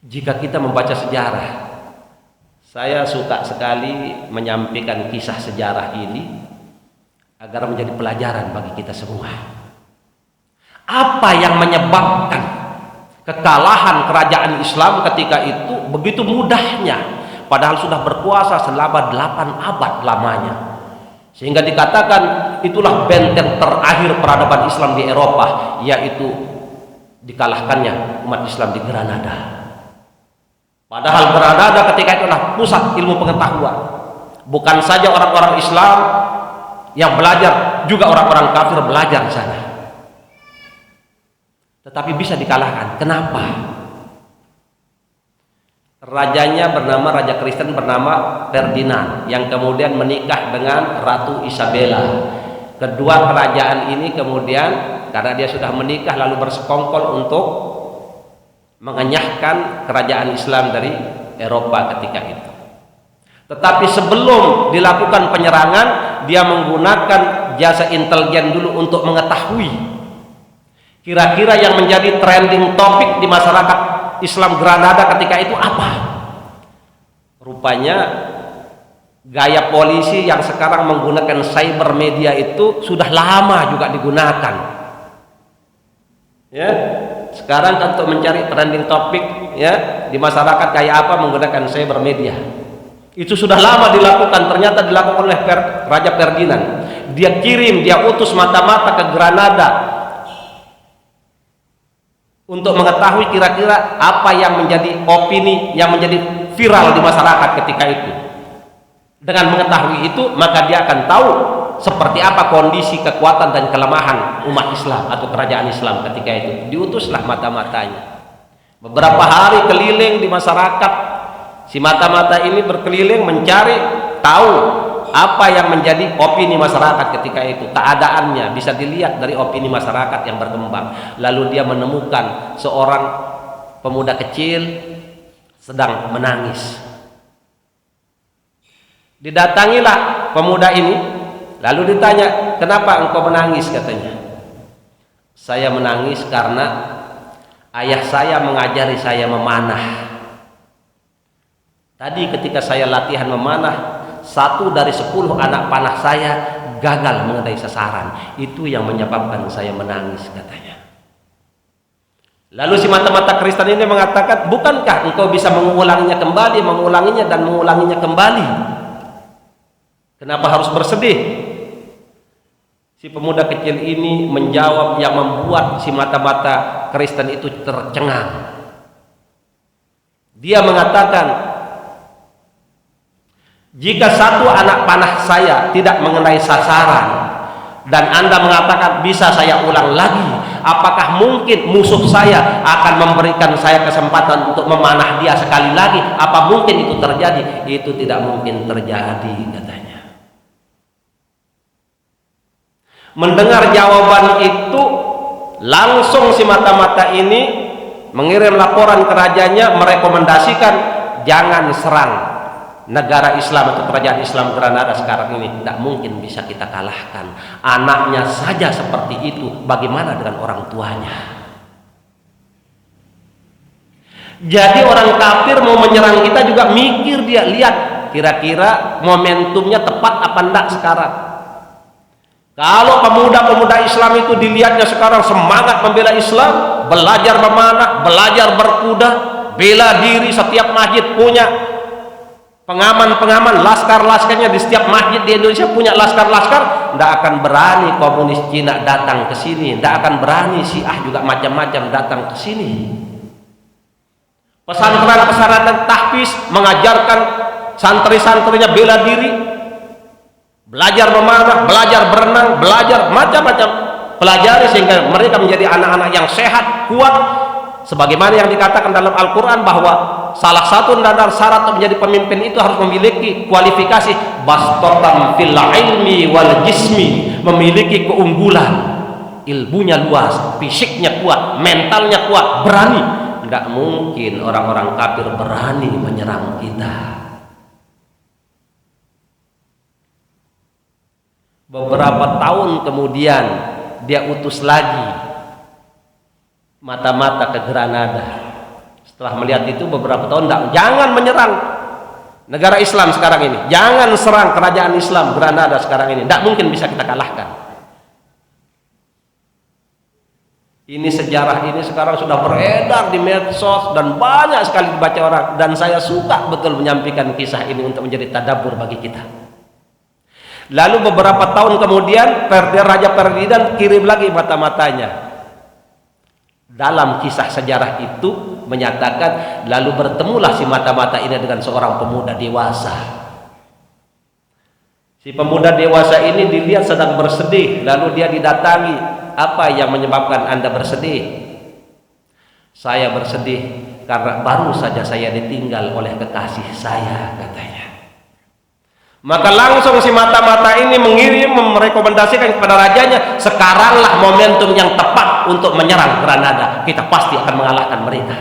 Jika kita membaca sejarah, saya suka sekali menyampaikan kisah sejarah ini agar menjadi pelajaran bagi kita semua. Apa yang menyebabkan kekalahan kerajaan Islam ketika itu begitu mudahnya, padahal sudah berkuasa selama 8 abad lamanya, sehingga dikatakan itulah benteng terakhir peradaban Islam di Eropa, yaitu dikalahkannya umat Islam di Granada. Padahal Granada ketika itu adalah pusat ilmu pengetahuan, bukan saja orang-orang Islam yang belajar, juga orang-orang kafir belajar di sana. Tetapi bisa dikalahkan. Kenapa? Rajanya bernama, raja Kristen bernama Ferdinand, yang kemudian menikah dengan Ratu Isabella. Kedua kerajaan ini kemudian karena dia sudah menikah lalu bersekongkol untuk mengenyahkan kerajaan Islam dari Eropa ketika itu. Tetapi sebelum dilakukan penyerangan, dia menggunakan jasa intelijen dulu untuk mengetahui kira-kira yang menjadi trending topik di masyarakat Islam Granada ketika itu apa. Rupanya gaya polisi yang sekarang menggunakan cyber media itu sudah lama juga digunakan. Ya, sekarang kan untuk mencari trending topik ya di masyarakat kayak apa menggunakan cyber media. Itu sudah lama dilakukan, ternyata dilakukan oleh Raja Ferdinand. Dia kirim, dia utus mata-mata ke Granada untuk mengetahui kira-kira apa yang menjadi opini, yang menjadi viral di masyarakat ketika itu. Dengan mengetahui itu, maka dia akan tahu seperti apa kondisi kekuatan dan kelemahan umat Islam atau kerajaan Islam ketika itu. Diutuslah mata-matanya. Beberapa hari keliling di masyarakat. Si mata-mata ini berkeliling mencari tahu apa yang menjadi opini masyarakat ketika itu. Keadaannya bisa dilihat dari opini masyarakat yang berkembang. Lalu dia menemukan seorang pemuda kecil sedang menangis. Didatangilah pemuda ini, lalu ditanya, kenapa engkau menangis? Katanya, saya menangis karena ayah saya mengajari saya memanah. Tadi ketika saya latihan memanah, 1 dari 10 anak panah saya gagal mengenai sasaran. Itu yang menyebabkan saya menangis, katanya. Lalu si mata-mata Kristen ini mengatakan, bukankah engkau bisa mengulanginya kembali, mengulanginya dan mengulanginya kembali? Kenapa harus bersedih? Si pemuda kecil ini menjawab yang membuat si mata-mata Kristen itu tercengang. Dia mengatakan, jika 1 anak panah saya tidak mengenai sasaran dan Anda mengatakan bisa saya ulang lagi, apakah mungkin musuh saya akan memberikan saya kesempatan untuk memanah dia sekali lagi? Apa mungkin itu terjadi? Itu tidak mungkin terjadi, katanya. Mendengar jawaban itu, langsung si mata-mata ini mengirim laporan ke rajanya, merekomendasikan jangan serang negara Islam atau kerajaan Islam Granada sekarang ini. Tidak mungkin bisa kita kalahkan. Anaknya saja seperti itu, bagaimana dengan orang tuanya? Jadi orang kafir mau menyerang kita juga mikir, dia lihat kira-kira momentumnya tepat apa enggak sekarang. Kalau pemuda-pemuda Islam itu dilihatnya sekarang semangat membela Islam, belajar memanah, belajar berkuda, bela diri, setiap masjid punya pengaman-pengaman, laskar-laskarnya di setiap masjid di Indonesia punya laskar-laskar, tidak akan berani komunis Cina datang ke sini, tidak akan berani Syiah juga macam-macam datang ke sini. Pesantren-pesantren tahfiz mengajarkan santri-santrinya bela diri, belajar memanah, belajar berenang, belajar macam-macam pelajari sehingga mereka menjadi anak-anak yang sehat, kuat. Sebagaimana yang dikatakan dalam Al-Quran bahwa salah satu dasar syarat untuk menjadi pemimpin itu harus memiliki kualifikasi bastatan fil ilmi wal jismi, memiliki keunggulan, ilmunya luas, fisiknya kuat, mentalnya kuat, berani. Tidak mungkin orang-orang kafir berani menyerang kita. Beberapa tahun kemudian dia utus lagi mata-mata ke Granada. Setelah melihat itu beberapa tahun, jangan menyerang negara Islam sekarang ini, jangan serang kerajaan Islam Granada sekarang ini, tidak mungkin bisa kita kalahkan. Ini sejarah ini sekarang sudah beredar di medsos dan banyak sekali dibaca orang, dan saya suka betul menyampaikan kisah ini untuk menjadi tadabbur bagi kita. Lalu beberapa tahun kemudian Raja Ferdinand kirim lagi mata-matanya. Dalam kisah sejarah itu menyatakan, lalu bertemulah si mata-mata ini dengan seorang pemuda dewasa. Si pemuda dewasa ini dilihat sedang bersedih, lalu dia didatangi, apa yang menyebabkan Anda bersedih? Saya bersedih karena baru saja saya ditinggal oleh kekasih saya, katanya. Maka langsung si mata-mata ini mengirim, merekomendasikan kepada rajanya, sekaranglah momentum yang tepat untuk menyerang Granada, kita pasti akan mengalahkan mereka.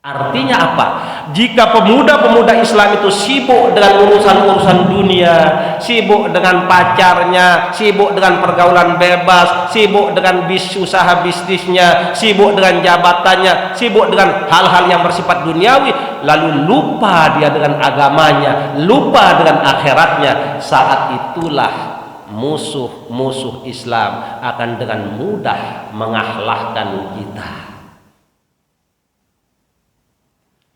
Artinya apa? Jika pemuda-pemuda Islam itu sibuk dengan urusan-urusan dunia, sibuk dengan pacarnya, sibuk dengan pergaulan bebas, sibuk dengan usaha bisnisnya, sibuk dengan jabatannya, sibuk dengan hal-hal yang bersifat duniawi, lalu lupa dia dengan agamanya, lupa dengan akhiratnya, saat itulah musuh-musuh Islam akan dengan mudah mengalahkan kita.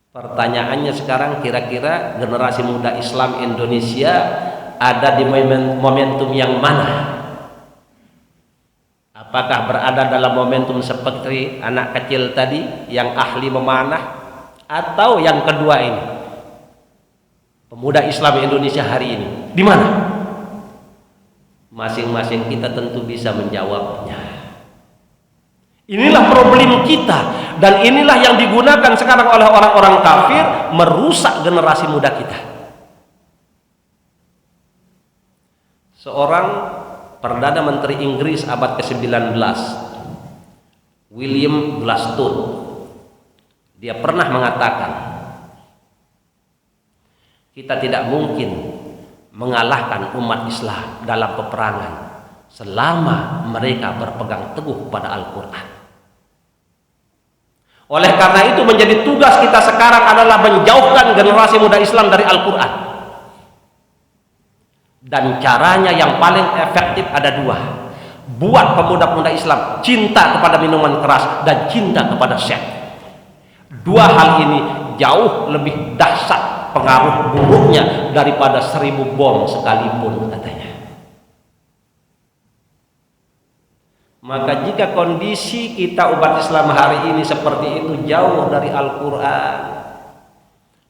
Pertanyaannya sekarang, kira-kira generasi muda Islam Indonesia ada di momentum yang mana? Apakah berada dalam momentum seperti anak kecil tadi yang ahli memanah, atau yang kedua ini, pemuda Islam Indonesia hari ini? Di mana? Masing-masing kita tentu bisa menjawabnya. Inilah problem kita, dan inilah yang digunakan sekarang oleh orang-orang kafir merusak generasi muda kita. Seorang Perdana Menteri Inggris abad ke-19, William Gladstone, dia pernah mengatakan, kita tidak mungkin mengalahkan umat Islam dalam peperangan selama mereka berpegang teguh pada Al-Quran. Oleh karena itu menjadi tugas kita sekarang adalah menjauhkan generasi muda Islam dari Al-Quran. Dan caranya yang paling efektif ada dua. Buat pemuda-pemuda Islam cinta kepada minuman keras dan cinta kepada seks. Dua hal ini jauh lebih dahsyat pengaruh buruknya daripada 1000 bom sekalipun, katanya. Maka jika kondisi kita umat Islam hari ini seperti itu, jauh dari Al-Quran,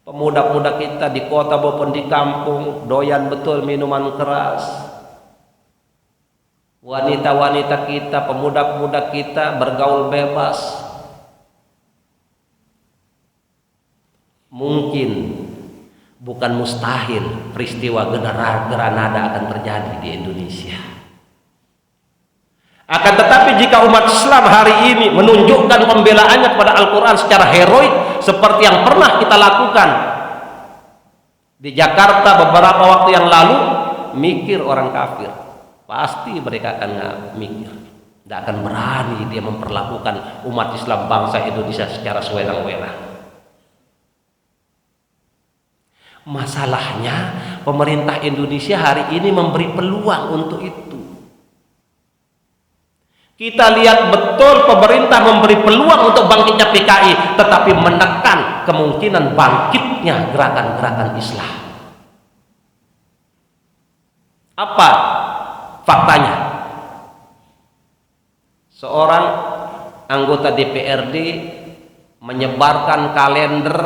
pemuda-pemuda kita di kota maupun di kampung doyan betul minuman keras, wanita-wanita kita, pemuda-pemuda kita bergaul bebas, mungkin bukan mustahil peristiwa Granada akan terjadi di Indonesia. Akan tetapi jika umat Islam hari ini menunjukkan pembelaannya kepada Al-Quran secara heroik seperti yang pernah kita lakukan di Jakarta beberapa waktu yang lalu, mikir orang kafir, pasti mereka akan mikir, tidak akan berani dia memperlakukan umat Islam bangsa Indonesia secara sewenang-wenang. Masalahnya pemerintah Indonesia hari ini memberi peluang untuk itu. Kita lihat betul pemerintah memberi peluang untuk bangkitnya PKI, tetapi menekan kemungkinan bangkitnya gerakan-gerakan Islam. Apa faktanya? Seorang anggota DPRD menyebarkan kalender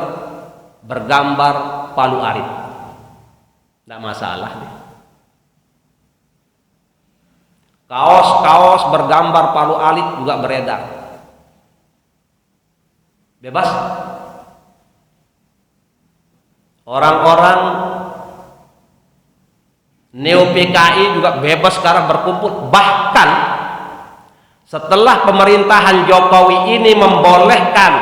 bergambar Palu Arit. Tidak masalah deh. Kaos-kaos bergambar Palu Arit juga beredar. Bebas. Orang-orang Neo PKI juga bebas sekarang berkumpul. Bahkan setelah pemerintahan Jokowi ini membolehkan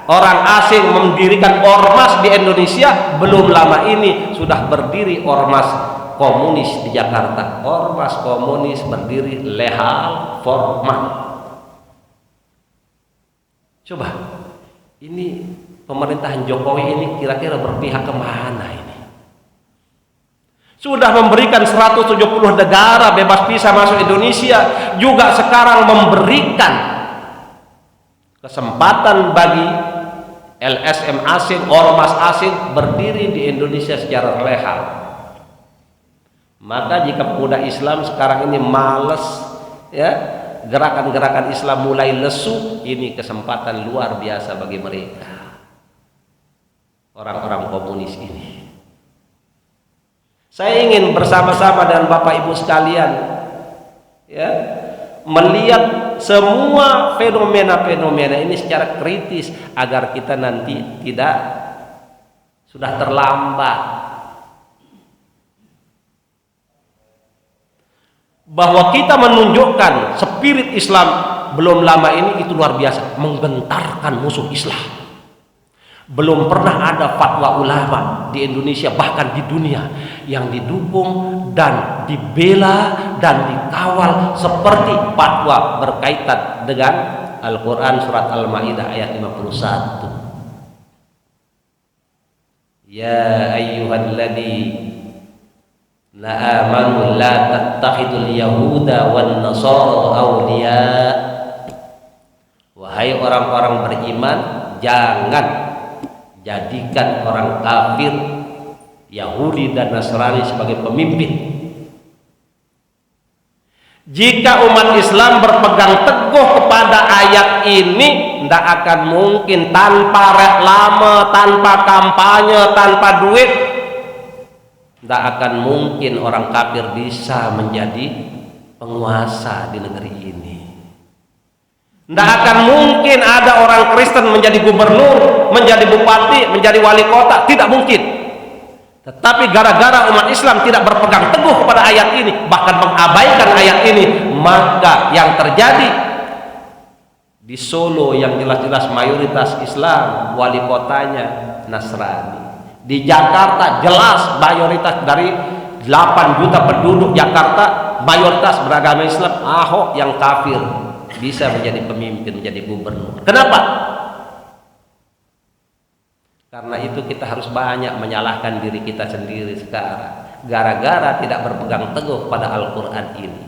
orang asing mendirikan ormas di Indonesia, belum lama ini sudah berdiri ormas komunis di Jakarta. Ormas komunis berdiri legal formal. Coba, ini pemerintahan Jokowi ini kira-kira berpihak kemana ini? Sudah memberikan 170 negara bebas visa masuk Indonesia, juga sekarang memberikan kesempatan bagi LSM asing, ormas asing berdiri di Indonesia secara legal. Maka jika pemuda Islam sekarang ini males, ya, gerakan-gerakan Islam mulai lesu, ini kesempatan luar biasa bagi mereka, orang-orang komunis ini. Saya ingin bersama-sama dengan Bapak Ibu sekalian, ya, melihat semua fenomena-fenomena ini secara kritis agar kita nanti tidak sudah terlambat. Bahwa kita menunjukkan spirit Islam belum lama ini itu luar biasa, menggentarkan musuh Islam. Belum pernah ada fatwa ulama di Indonesia bahkan di dunia yang didukung dan dibela dan dikawal seperti fatwa berkaitan dengan Al-Quran surat Al-Maidah ayat 51. Ya ayyuhalladzina la amanu la tattakhidul yahuda wan nasara awliya. Wahai orang-orang beriman, jangan jadikan orang kafir, Yahudi dan Nasrani sebagai pemimpin. Jika umat Islam berpegang teguh kepada ayat ini, tidak akan mungkin tanpa reklame, tanpa kampanye, tanpa duit, tidak akan mungkin orang kafir bisa menjadi penguasa di negeri ini. Tidak akan mungkin ada orang Kristen menjadi gubernur, menjadi bupati, menjadi wali kota. Tidak mungkin. Tetapi gara-gara umat Islam tidak berpegang teguh kepada ayat ini, bahkan mengabaikan ayat ini, maka yang terjadi di Solo yang jelas-jelas mayoritas Islam, wali kotanya Nasrani. Di Jakarta jelas mayoritas dari 8 juta penduduk Jakarta mayoritas beragama Islam. Ahok yang kafir bisa menjadi pemimpin, menjadi gubernur. Kenapa? Karena itu kita harus banyak menyalahkan diri kita sendiri sekarang, gara-gara tidak berpegang teguh pada Al-Quran ini.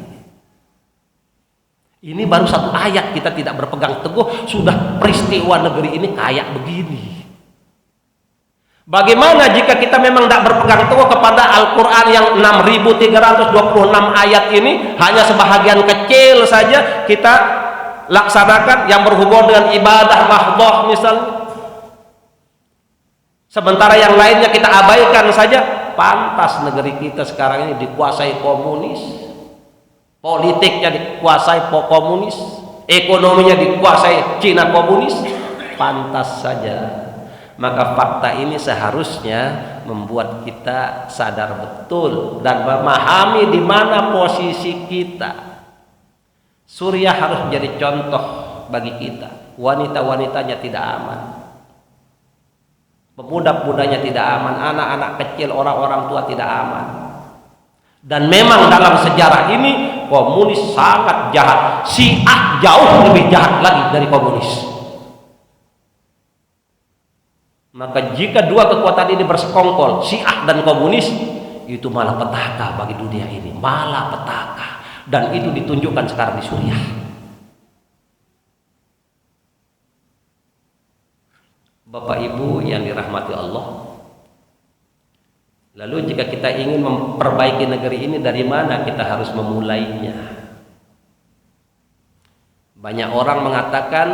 Ini baru satu ayat kita tidak berpegang teguh, sudah peristiwa negeri ini kayak begini. Bagaimana jika kita memang tidak berpegang teguh kepada Al-Quran yang 6.326 ayat ini, hanya sebahagian kecil saja kita laksanakan yang berhubungan dengan ibadah mahdhah misalnya, sementara yang lainnya kita abaikan saja. Pantas negeri kita sekarang ini dikuasai komunis, politiknya dikuasai komunis, ekonominya dikuasai Cina komunis. Pantas saja. Maka fakta ini seharusnya membuat kita sadar betul dan memahami di mana posisi kita. Suriah harus menjadi contoh bagi kita. Wanita-wanitanya tidak aman, pemuda-pemudanya tidak aman, anak-anak kecil, orang-orang tua tidak aman. Dan memang dalam sejarah ini komunis sangat jahat. Syiah jauh lebih jahat lagi dari komunis. Maka jika dua kekuatan ini bersekongkol, Syiah dan komunis, itu malah petaka bagi dunia ini, malah petaka. Dan itu ditunjukkan sekarang di Suriah. Bapak Ibu yang dirahmati Allah, lalu jika kita ingin memperbaiki negeri ini, dari mana kita harus memulainya? Banyak orang mengatakan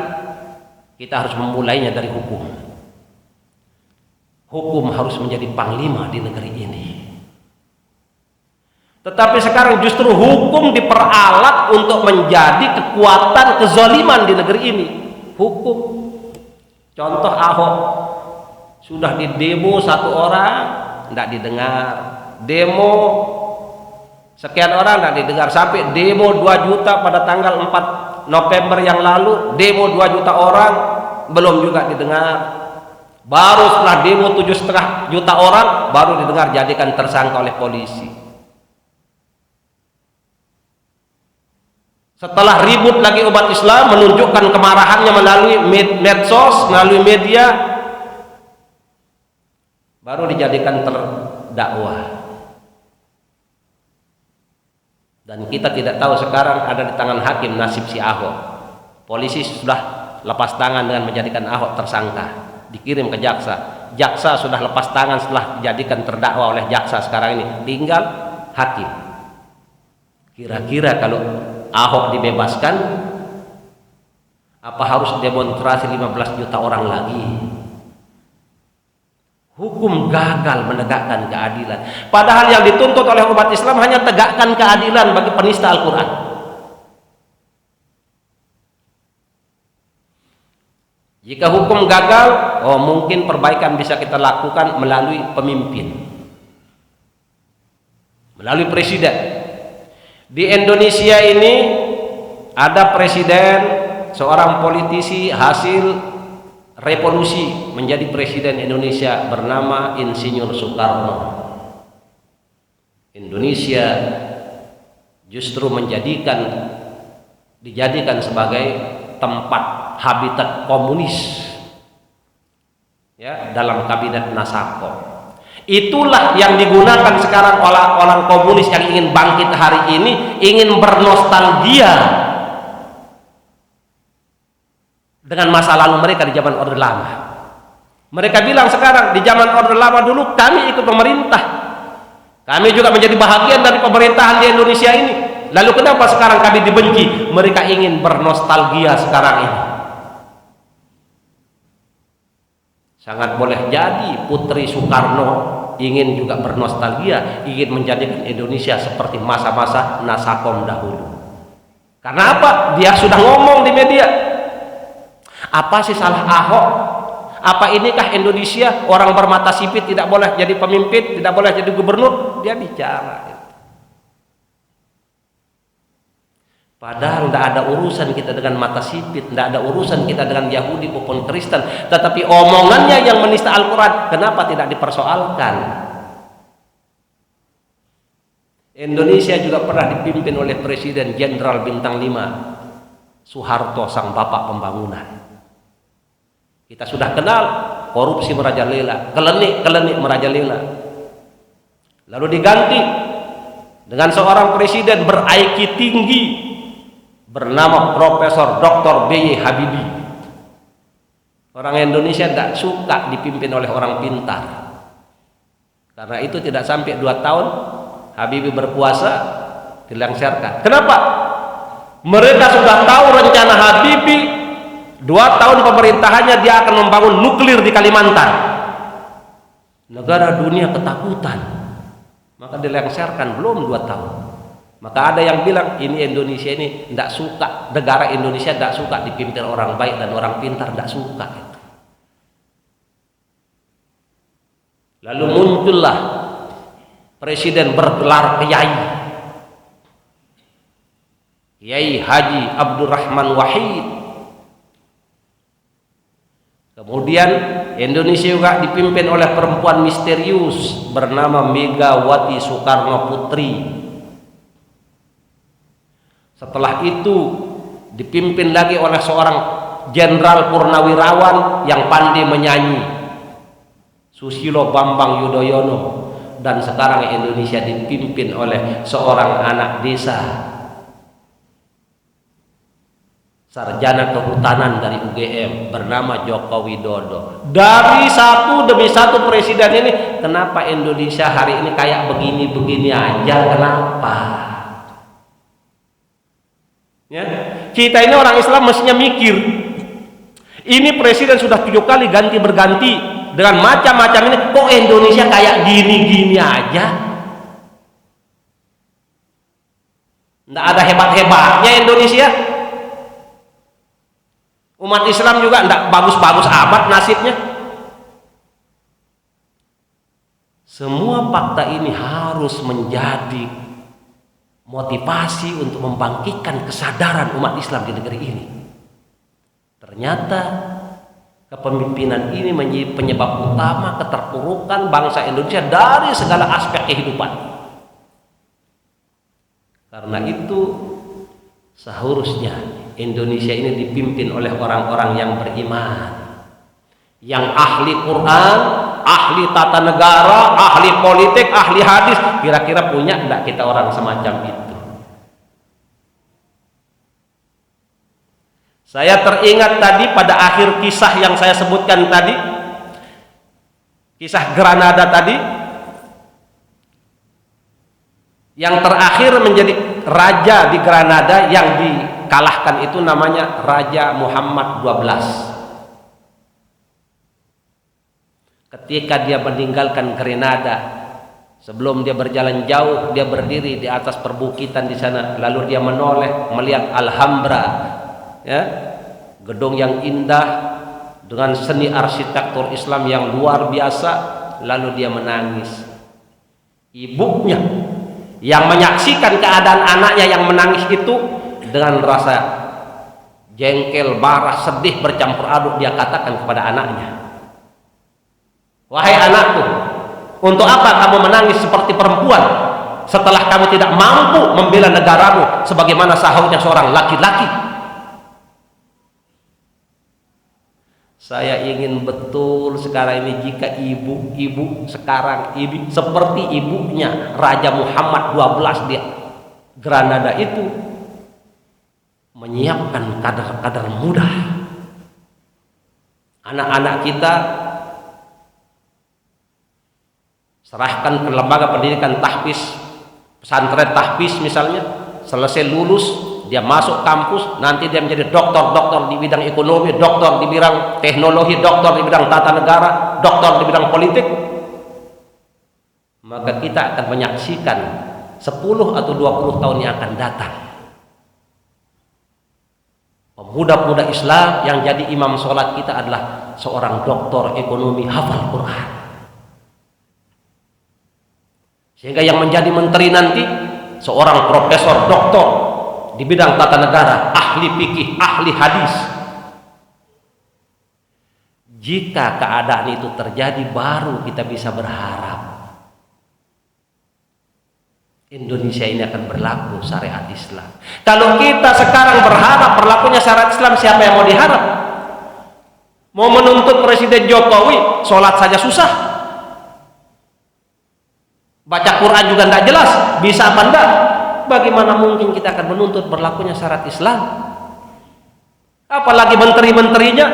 kita harus memulainya dari hukum. Hukum harus menjadi panglima di negeri ini. Tetapi sekarang justru hukum diperalat untuk menjadi kekuatan kezaliman di negeri ini. Hukum. Contoh Ahok, sudah didemo 1 orang tidak didengar, demo sekian orang tidak didengar, sampai demo 2 juta pada tanggal 4 November yang lalu, demo 2 juta orang belum juga didengar. Baru setelah demo 7,5 juta orang baru didengar jadikan tersangka oleh polisi. Setelah ribut lagi umat Islam menunjukkan kemarahannya melalui medsos, melalui media, baru dijadikan terdakwa. Dan kita tidak tahu sekarang ada di tangan hakim nasib si Ahok. Polisi sudah lepas tangan dengan menjadikan Ahok tersangka, dikirim ke jaksa. Jaksa sudah lepas tangan setelah dijadikan terdakwa oleh jaksa sekarang ini, tinggal hakim. Kira-kira kalau Ahok dibebaskan, apa harus demonstrasi 15 juta orang lagi? Hukum gagal menegakkan keadilan. Padahal yang dituntut oleh umat Islam hanya tegakkan keadilan bagi penista Al-Quran. Jika hukum gagal, mungkin perbaikan bisa kita lakukan melalui pemimpin, melalui presiden. Di Indonesia ini ada presiden, seorang politisi hasil revolusi menjadi presiden Indonesia bernama Insinyur Soekarno. Indonesia justru dijadikan sebagai tempat habitat komunis, ya, dalam kabinet Nasako. Itulah yang digunakan sekarang oleh orang komunis yang ingin bangkit hari ini, ingin bernostalgia dengan masa lalu mereka di zaman Orde Lama. Mereka bilang sekarang di zaman Orde Lama dulu kami ikut pemerintah, kami juga menjadi bahagian dari pemerintahan di Indonesia ini. Lalu kenapa sekarang kami dibenci? Mereka ingin bernostalgia sekarang ini. Sangat boleh jadi Putri Soekarno ingin juga bernostalgia, ingin menjadikan Indonesia seperti masa-masa Nasakom dahulu. Karena apa? Dia sudah ngomong di media. Apa sih salah Ahok? Apa inikah Indonesia? Orang bermata sipit tidak boleh jadi pemimpin, tidak boleh jadi gubernur? Dia bicara. Padahal tidak ada urusan kita dengan mata sipit, tidak ada urusan kita dengan Yahudi maupun Kristen. Tetapi omongannya yang menista Al-Quran, kenapa tidak dipersoalkan? Indonesia juga pernah dipimpin oleh Presiden Jenderal Bintang 5 Soeharto, sang bapak pembangunan. Kita sudah kenal korupsi merajalela, kelenik merajalela. Lalu diganti dengan seorang presiden ber-IQ tinggi bernama Profesor Dr. B.Y. Habibie. Orang Indonesia tidak suka dipimpin oleh orang pintar. Karena itu tidak sampai 2 tahun Habibie berkuasa, dilengsarkan. Kenapa? Mereka sudah tahu rencana Habibie, 2 tahun pemerintahannya dia akan membangun nuklir di Kalimantan. Negara dunia ketakutan, maka dilengsarkan belum 2 tahun. Maka ada yang bilang ini Indonesia ini tidak suka, negara Indonesia tidak suka dipimpin orang baik dan orang pintar, tidak suka. Lalu muncullah presiden bergelar Kiai Haji Abdurrahman Wahid. Kemudian Indonesia juga dipimpin oleh perempuan misterius bernama Megawati Soekarno Putri. Setelah itu dipimpin lagi oleh seorang jenderal purnawirawan yang pandai menyanyi, Susilo Bambang Yudhoyono. Dan sekarang Indonesia dipimpin oleh seorang anak desa, sarjana kehutanan dari UGM bernama Joko Widodo. Dari satu demi satu presiden ini, kenapa Indonesia hari ini kayak begini-begini aja? Kenapa? Ya, kita ini orang Islam mestinya mikir. Ini presiden sudah 7 kali ganti berganti dengan macam-macam ini, kok Indonesia kayak gini-gini aja? Nggak ada hebat-hebatnya Indonesia. Umat Islam juga nggak bagus-bagus amat nasibnya. Semua fakta ini harus menjadi motivasi untuk membangkitkan kesadaran umat Islam di negeri ini. Ternyata kepemimpinan ini menjadi penyebab utama keterpurukan bangsa Indonesia dari segala aspek kehidupan. Karena itu seharusnya Indonesia ini dipimpin oleh orang-orang yang beriman, yang ahli Quran, ahli tata negara, ahli politik, ahli hadis. Kira-kira punya enggak kita orang semacam itu? Saya teringat tadi pada akhir kisah yang saya sebutkan tadi, kisah Granada tadi, yang terakhir menjadi raja di Granada yang dikalahkan itu namanya Raja Muhammad XII. Ketika dia meninggalkan Granada, sebelum dia berjalan jauh, dia berdiri di atas perbukitan di sana, lalu dia menoleh melihat Alhambra, ya, gedung yang indah dengan seni arsitektur Islam yang luar biasa. Lalu dia menangis. Ibunya yang menyaksikan keadaan anaknya yang menangis itu dengan rasa jengkel, marah, sedih bercampur aduk, dia katakan kepada anaknya, "Wahai anakku, untuk apa kamu menangis seperti perempuan setelah kamu tidak mampu membela negaramu sebagaimana seharusnya seorang laki-laki?" Saya ingin betul sekarang ini jika ibu-ibu sekarang ini seperti ibunya Raja Muhammad XII di Granada itu, menyiapkan kader-kader muda. Anak-anak kita serahkan ke lembaga pendidikan tahfiz, pesantren tahfiz misalnya, selesai lulus dia masuk kampus, nanti dia menjadi doktor di bidang ekonomi, doktor di bidang teknologi, doktor di bidang tata negara, doktor di bidang politik. Maka kita akan menyaksikan 10 atau 20 tahun yang akan datang Pemuda-pemuda Islam yang jadi imam sholat kita adalah seorang doktor ekonomi hafal Quran. Sehingga yang menjadi menteri nanti seorang profesor doktor di bidang tata negara, ahli fikih, ahli hadis. Jika keadaan itu terjadi, baru kita bisa berharap Indonesia ini akan berlaku syariat Islam. Kalau kita sekarang berharap berlakunya syariat Islam, siapa yang mau diharap? Mau menuntut Presiden Jokowi sholat saja susah, baca Quran juga tidak jelas, bisa apa enggak? Bagaimana mungkin kita akan menuntut berlakunya syariat Islam? Apalagi menteri-menterinya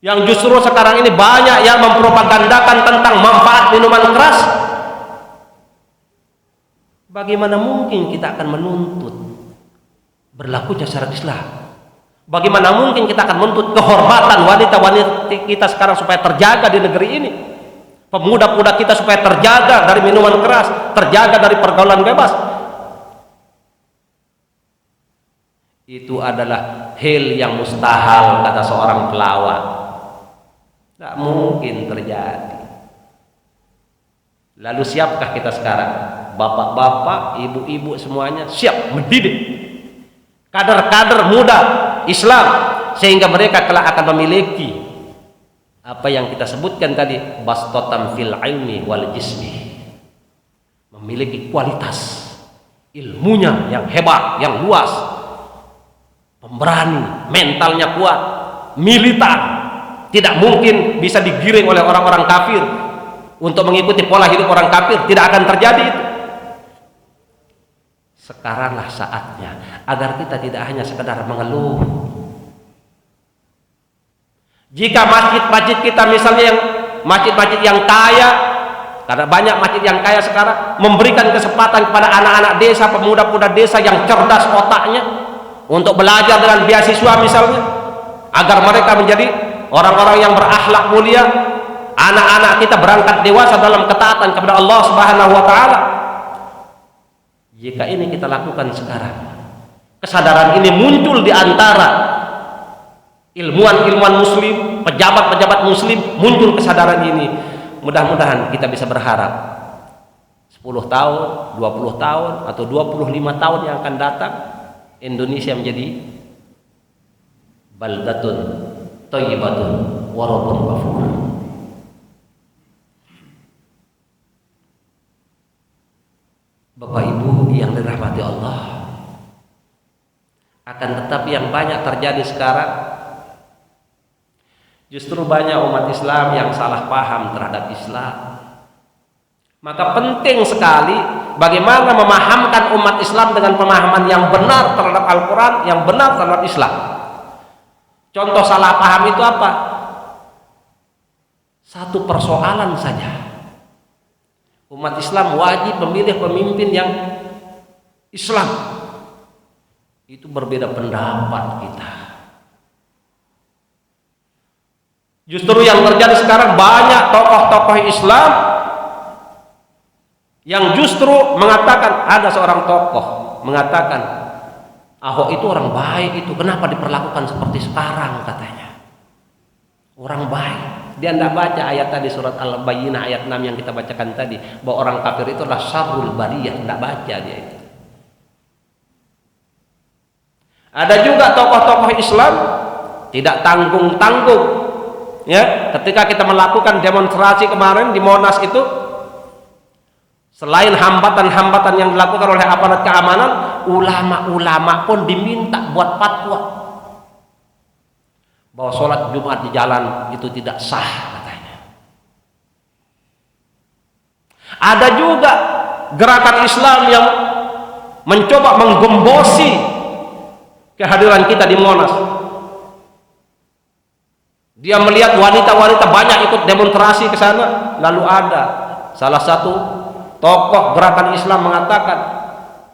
yang justru sekarang ini banyak yang mempropagandakan tentang manfaat minuman keras. Bagaimana mungkin kita akan menuntut berlakunya syariat Islam? Bagaimana mungkin kita akan menuntut kehormatan wanita-wanita kita sekarang supaya terjaga di negeri ini? Pemuda-pemuda kita supaya terjaga dari minuman keras, terjaga dari pergaulan bebas. Itu adalah hal yang mustahil, kata seorang pelawak. Tidak mungkin terjadi. Lalu siapkah kita sekarang? Bapak-bapak, ibu-ibu semuanya siap mendidik kader-kader muda Islam sehingga mereka kelak akan memiliki apa yang kita sebutkan tadi, bastatan fil ilmi wal jismi, memiliki kualitas ilmunya yang hebat, yang luas, pemberani, mentalnya kuat, militan, tidak mungkin bisa digiring oleh orang-orang kafir untuk mengikuti pola hidup orang kafir, tidak akan terjadi itu. Sekaranglah saatnya agar kita tidak hanya sekedar mengeluh. Jika masjid-masjid kita misalnya yang masjid-masjid yang kaya, karena banyak masjid yang kaya sekarang, memberikan kesempatan kepada anak-anak desa, pemuda-pemuda desa yang cerdas otaknya untuk belajar dengan beasiswa misalnya, agar mereka menjadi orang-orang yang berakhlak mulia, anak-anak kita berangkat dewasa dalam ketaatan kepada Allah Subhanahu wa taala. Jika ini kita lakukan sekarang, kesadaran ini muncul di antara ilmuwan-ilmuwan muslim, pejabat-pejabat muslim, muncul kesadaran ini. Mudah-mudahan kita bisa berharap 10 tahun, 20 tahun atau 25 tahun yang akan datang, Indonesia menjadi baldatun thayyibatun wa rabbun ghafur. Bapak Ibu yang dirahmati Allah, akan tetapi yang banyak terjadi sekarang, justru banyak umat Islam yang salah paham terhadap Islam. Maka penting sekali bagaimana memahamkan umat Islam dengan pemahaman yang benar terhadap Al-Quran, yang benar terhadap Islam. Contoh salah paham itu apa? Satu persoalan saja. Umat Islam wajib memilih pemimpin yang Islam. Itu berbeda pendapat kita. Justru yang terjadi sekarang banyak tokoh-tokoh Islam yang justru mengatakan, ada seorang tokoh mengatakan Ahok itu orang baik, itu kenapa diperlakukan seperti sekarang, katanya. Orang baik. Dia tidak baca ayat tadi surat Al-Bayyinah ayat 6 yang kita bacakan tadi, bahwa orang kafir itu adalah syarrul bariyah, tidak baca dia itu. Ada juga tokoh-tokoh Islam tidak tanggung-tanggung, ya, ketika kita melakukan demonstrasi kemarin di Monas itu, selain hambatan-hambatan yang dilakukan oleh aparat keamanan, ulama-ulama pun diminta buat fatwa bahwa sholat Jumat di jalan itu tidak sah, katanya. Ada juga gerakan Islam yang mencoba menggembosi kehadiran kita di Monas. Dia melihat wanita-wanita banyak ikut demonstrasi ke sana, lalu ada salah satu tokoh gerakan Islam mengatakan,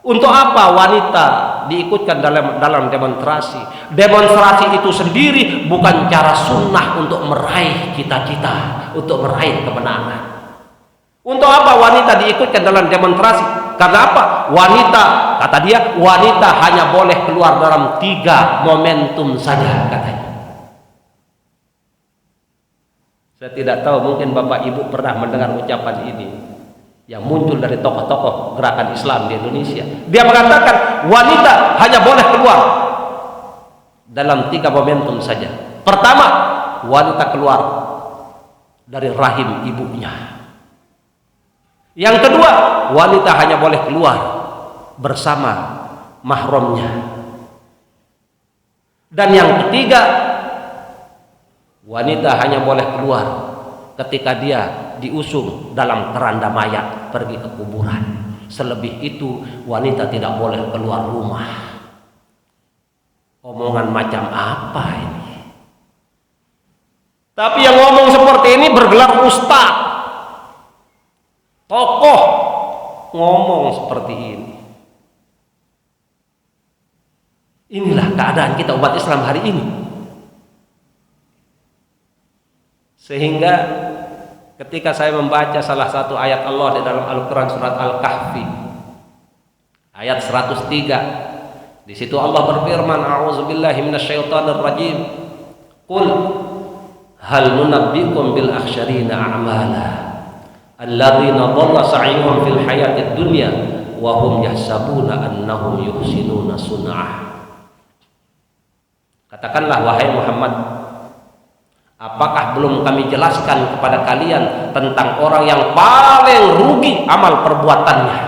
untuk apa wanita diikutkan dalam demonstrasi? Demonstrasi itu sendiri bukan cara sunnah untuk meraih cita-cita, untuk meraih kemenangan. Untuk apa wanita diikutkan dalam demonstrasi? Karena apa? Wanita, kata dia, wanita hanya boleh keluar dalam 3 momentum saja, katanya. Saya tidak tahu, mungkin Bapak Ibu pernah mendengar ucapan ini yang muncul dari tokoh-tokoh gerakan Islam di Indonesia. Dia mengatakan wanita hanya boleh keluar dalam 3 momentum saja. Pertama, wanita keluar dari rahim ibunya. Yang kedua, wanita hanya boleh keluar bersama mahramnya. Dan yang ketiga, wanita hanya boleh keluar ketika dia diusung dalam keranda mayat pergi ke kuburan. Selebih itu wanita tidak boleh keluar rumah. Omongan macam apa ini? Tapi yang ngomong seperti ini bergelar ustaz, tokoh, ngomong seperti ini. Inilah keadaan kita umat Islam hari ini. Sehingga ketika saya membaca salah satu ayat Allah di dalam Al-Quran surat Al-Kahfi ayat 103, di situ Allah berfirman, a'udzubillahi minasyaitonir rajim, qul hal nunabbiukum bil akhsyarina a'mala alladzina dhalla sa'yuhum fil hayatid dunya wa hum yahsabuna annahum yuhsinuna sun'ah. Katakanlah wahai Muhammad, apakah belum kami jelaskan kepada kalian tentang orang yang paling rugi amal perbuatannya,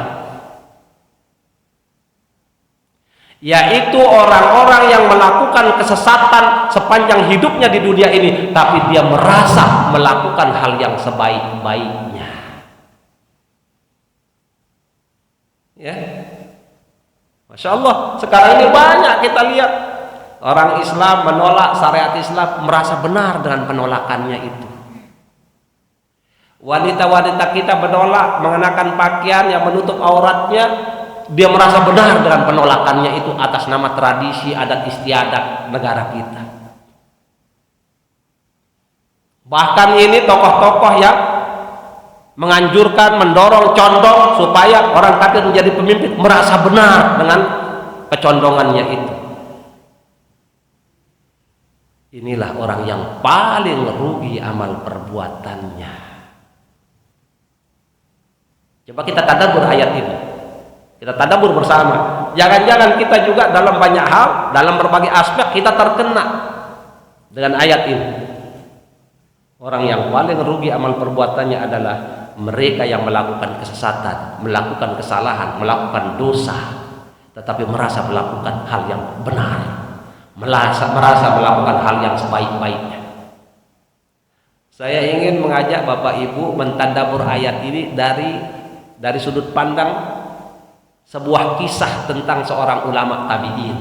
yaitu orang-orang yang melakukan kesesatan sepanjang hidupnya di dunia ini, tapi dia merasa melakukan hal yang sebaik-baiknya. Ya, Masya Allah, sekarang ini banyak kita lihat orang Islam menolak syariat Islam, merasa benar dengan penolakannya itu. Wanita-wanita kita menolak mengenakan pakaian yang menutup auratnya, dia merasa benar dengan penolakannya itu atas nama tradisi adat istiadat negara kita. Bahkan ini tokoh-tokoh yang menganjurkan, mendorong, condong supaya orang kafir menjadi pemimpin, merasa benar dengan kecondongannya itu. Inilah orang yang paling rugi amal perbuatannya. Coba kita tadabbur ayat ini. Kita tadabbur bersama. Jangan-jangan kita juga dalam banyak hal, dalam berbagai aspek kita terkena dengan ayat ini. Orang yang paling rugi amal perbuatannya adalah mereka yang melakukan kesesatan, melakukan kesalahan, melakukan dosa, tetapi merasa melakukan hal yang benar, merasa melakukan hal yang sebaik-baiknya. Saya ingin mengajak Bapak Ibu mentadabbur ayat ini dari sudut pandang sebuah kisah tentang seorang ulama tabi'in.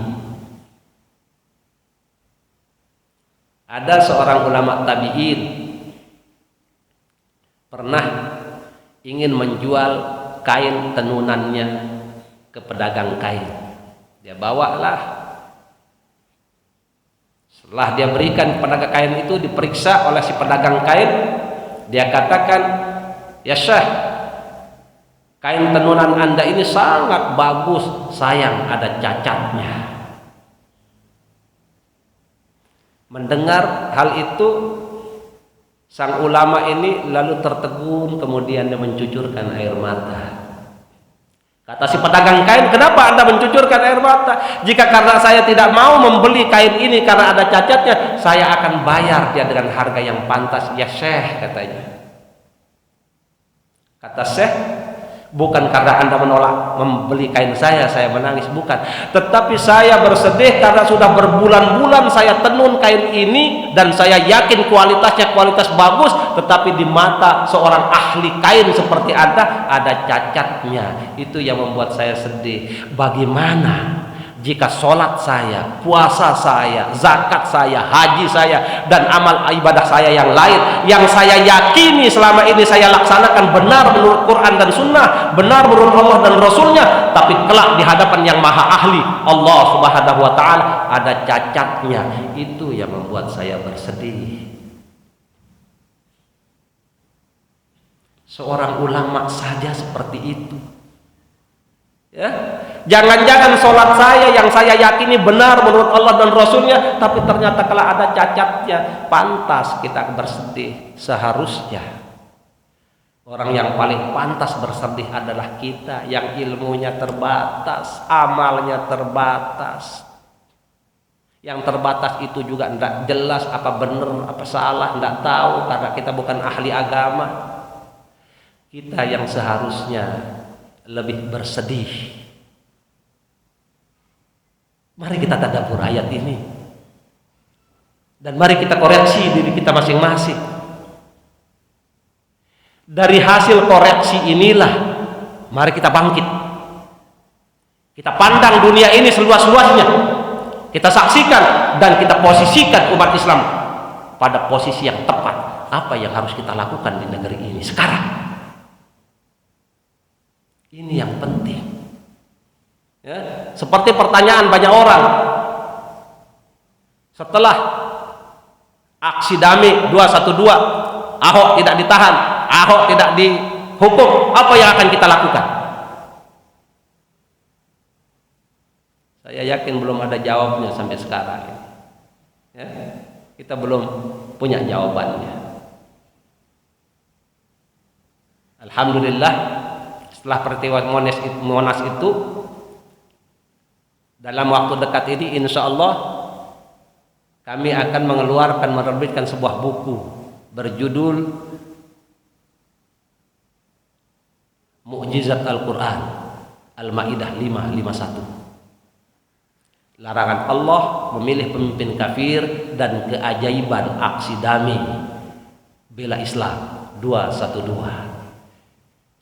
Ada seorang ulama tabi'in pernah ingin menjual kain tenunannya ke pedagang kain. Dia bawalah, setelah dia berikan pedagang kain itu, diperiksa oleh si pedagang kain. Dia katakan, ya Syekh, kain tenunan Anda ini sangat bagus, sayang ada cacatnya. Mendengar hal itu, sang ulama ini lalu tertegun, kemudian dia mencucurkan air mata. Kata si pedagang kain, kenapa Anda mencucurkan air mata? Jika karena saya tidak mau membeli kain ini karena ada cacatnya, saya akan bayar dia dengan harga yang pantas. Ya Syekh, katanya. Kata Syekh, bukan karena Anda menolak membeli kain saya menangis, bukan. Tetapi saya bersedih karena sudah berbulan-bulan saya tenun kain ini dan saya yakin kualitasnya kualitas bagus, tetapi di mata seorang ahli kain seperti Anda ada cacatnya. Itu yang membuat saya sedih. Bagaimana jika sholat saya, puasa saya, zakat saya, haji saya, dan amal ibadah saya yang lain yang saya yakini selama ini saya laksanakan benar menurut Quran dan Sunnah, benar menurut Allah dan Rasulnya, tapi kelak di hadapan yang maha ahli Allah Subhanahu wa ta'ala ada cacatnya. Itu yang membuat saya bersedih. Seorang ulama saja seperti itu. Ya, jangan-jangan sholat saya yang saya yakini benar menurut Allah dan Rasulnya, tapi ternyata kalau ada cacatnya, pantas kita bersedih. Seharusnya orang yang paling pantas bersedih adalah kita yang ilmunya terbatas, amalnya terbatas. Yang terbatas itu juga tidak jelas apa benar, apa salah, tidak tahu karena kita bukan ahli agama. Kita yang seharusnya lebih bersedih. Mari kita tadabbur ayat ini dan mari kita koreksi diri kita masing-masing. Dari hasil koreksi inilah mari kita bangkit. Kita pandang dunia ini seluas-luasnya, kita saksikan dan kita posisikan umat Islam pada posisi yang tepat. Apa yang harus kita lakukan di negeri ini sekarang? Ini yang penting. Ya, seperti pertanyaan banyak orang setelah aksi damai 212, Ahok tidak ditahan, Ahok tidak dihukum, apa yang akan kita lakukan? Saya yakin belum ada jawabnya sampai sekarang. Ya, kita belum punya jawabannya. Alhamdulillah, setelah peristiwa Monas itu, dalam waktu dekat ini insya Allah kami akan menerbitkan sebuah buku berjudul Mukjizat Al-Quran, Al-Maidah 5:51. Larangan Allah memilih pemimpin kafir dan keajaiban aksi damai bela Islam 212.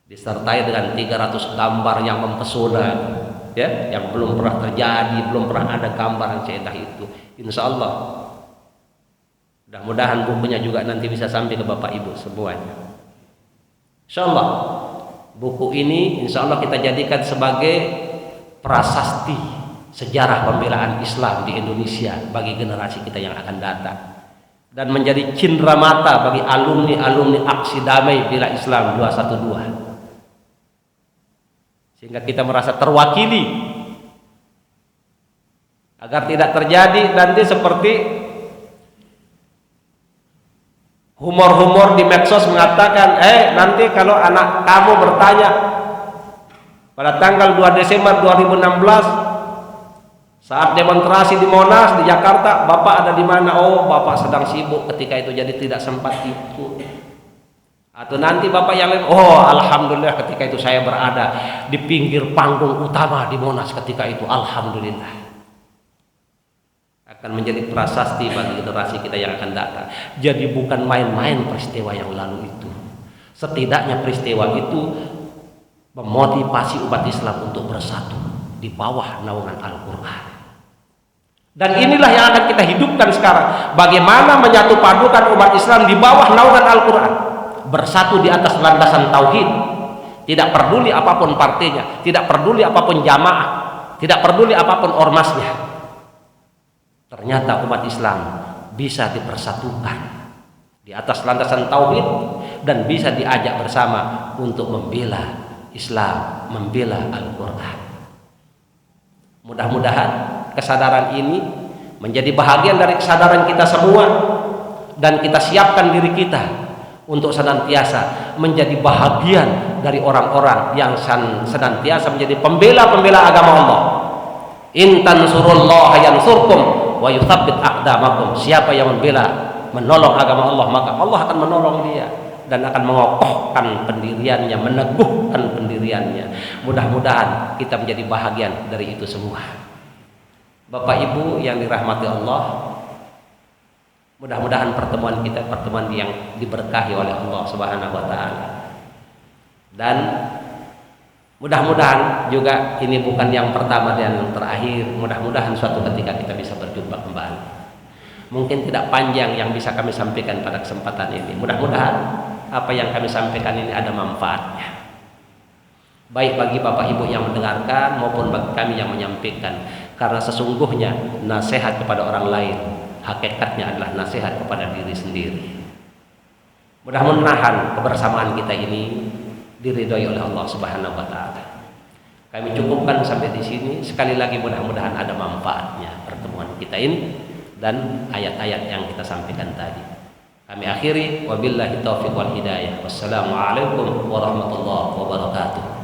Disertai dengan 300 gambar yang mempesona, ya, yang belum pernah terjadi, belum pernah ada gambar yang seindah itu. Insya Allah, mudah-mudahan bukunya juga nanti bisa sampai ke Bapak Ibu semuanya. Insya Allah, buku ini insya Allah kita jadikan sebagai prasasti sejarah pembelaan Islam di Indonesia bagi generasi kita yang akan datang, dan menjadi cindera mata bagi alumni aksi damai bela Islam 212. Sehingga kita merasa terwakili agar tidak terjadi nanti seperti humor-humor di medsos mengatakan, nanti kalau anak kamu bertanya pada tanggal 2 Desember 2016 saat demonstrasi di Monas di Jakarta, Bapak ada di mana? Oh, Bapak sedang sibuk ketika itu jadi tidak sempat ikut. Atau nanti Bapak yang lain, oh alhamdulillah ketika itu saya berada di pinggir panggung utama di Monas ketika itu, alhamdulillah. Akan menjadi prasasti bagi generasi kita yang akan datang. Jadi bukan main-main peristiwa yang lalu itu. Setidaknya peristiwa itu memotivasi umat Islam untuk bersatu di bawah naungan Al-Quran. Dan inilah yang akan kita hidupkan sekarang. Bagaimana menyatu padukan umat Islam di bawah naungan Al-Quran, bersatu di atas landasan tauhid. Tidak peduli apapun partainya, tidak peduli apapun jamaah, tidak peduli apapun ormasnya. Ternyata umat Islam bisa dipersatukan di atas landasan tauhid dan bisa diajak bersama untuk membela Islam, membela Al-Quran. Mudah-mudahan kesadaran ini menjadi bahagian dari kesadaran kita semua, dan kita siapkan diri kita untuk senantiasa menjadi bahagian dari orang-orang yang senantiasa menjadi pembela-pembela agama Allah. In tansurullaha yansurkum wa yutsabbit aqdamakum. Siapa yang membela, menolong agama Allah, maka Allah akan menolong dia dan akan mengokohkan pendiriannya, meneguhkan pendiriannya. Mudah-mudahan kita menjadi bahagian dari itu semua. Bapak Ibu yang dirahmati Allah, mudah-mudahan pertemuan kita pertemuan yang diberkahi oleh Allah Subhanahu wa taala. Dan mudah-mudahan juga ini bukan yang pertama dan yang terakhir. Mudah-mudahan suatu ketika kita bisa berjumpa kembali. Mungkin tidak panjang yang bisa kami sampaikan pada kesempatan ini. Mudah-mudahan apa yang kami sampaikan ini ada manfaatnya, baik bagi Bapak Ibu yang mendengarkan maupun bagi kami yang menyampaikan. Karena sesungguhnya nasihat kepada orang lain hakikatnya adalah nasihat kepada diri sendiri. Mudah-mudahan kebersamaan kita ini diridhoi oleh Allah Subhanahu wa taala. Kami cukupkan sampai di sini. Sekali lagi mudah-mudahan ada manfaatnya pertemuan kita ini dan ayat-ayat yang kita sampaikan tadi. Kami akhiri, wabillahi taufiq wal hidayah. Wassalamualaikum warahmatullahi wabarakatuh.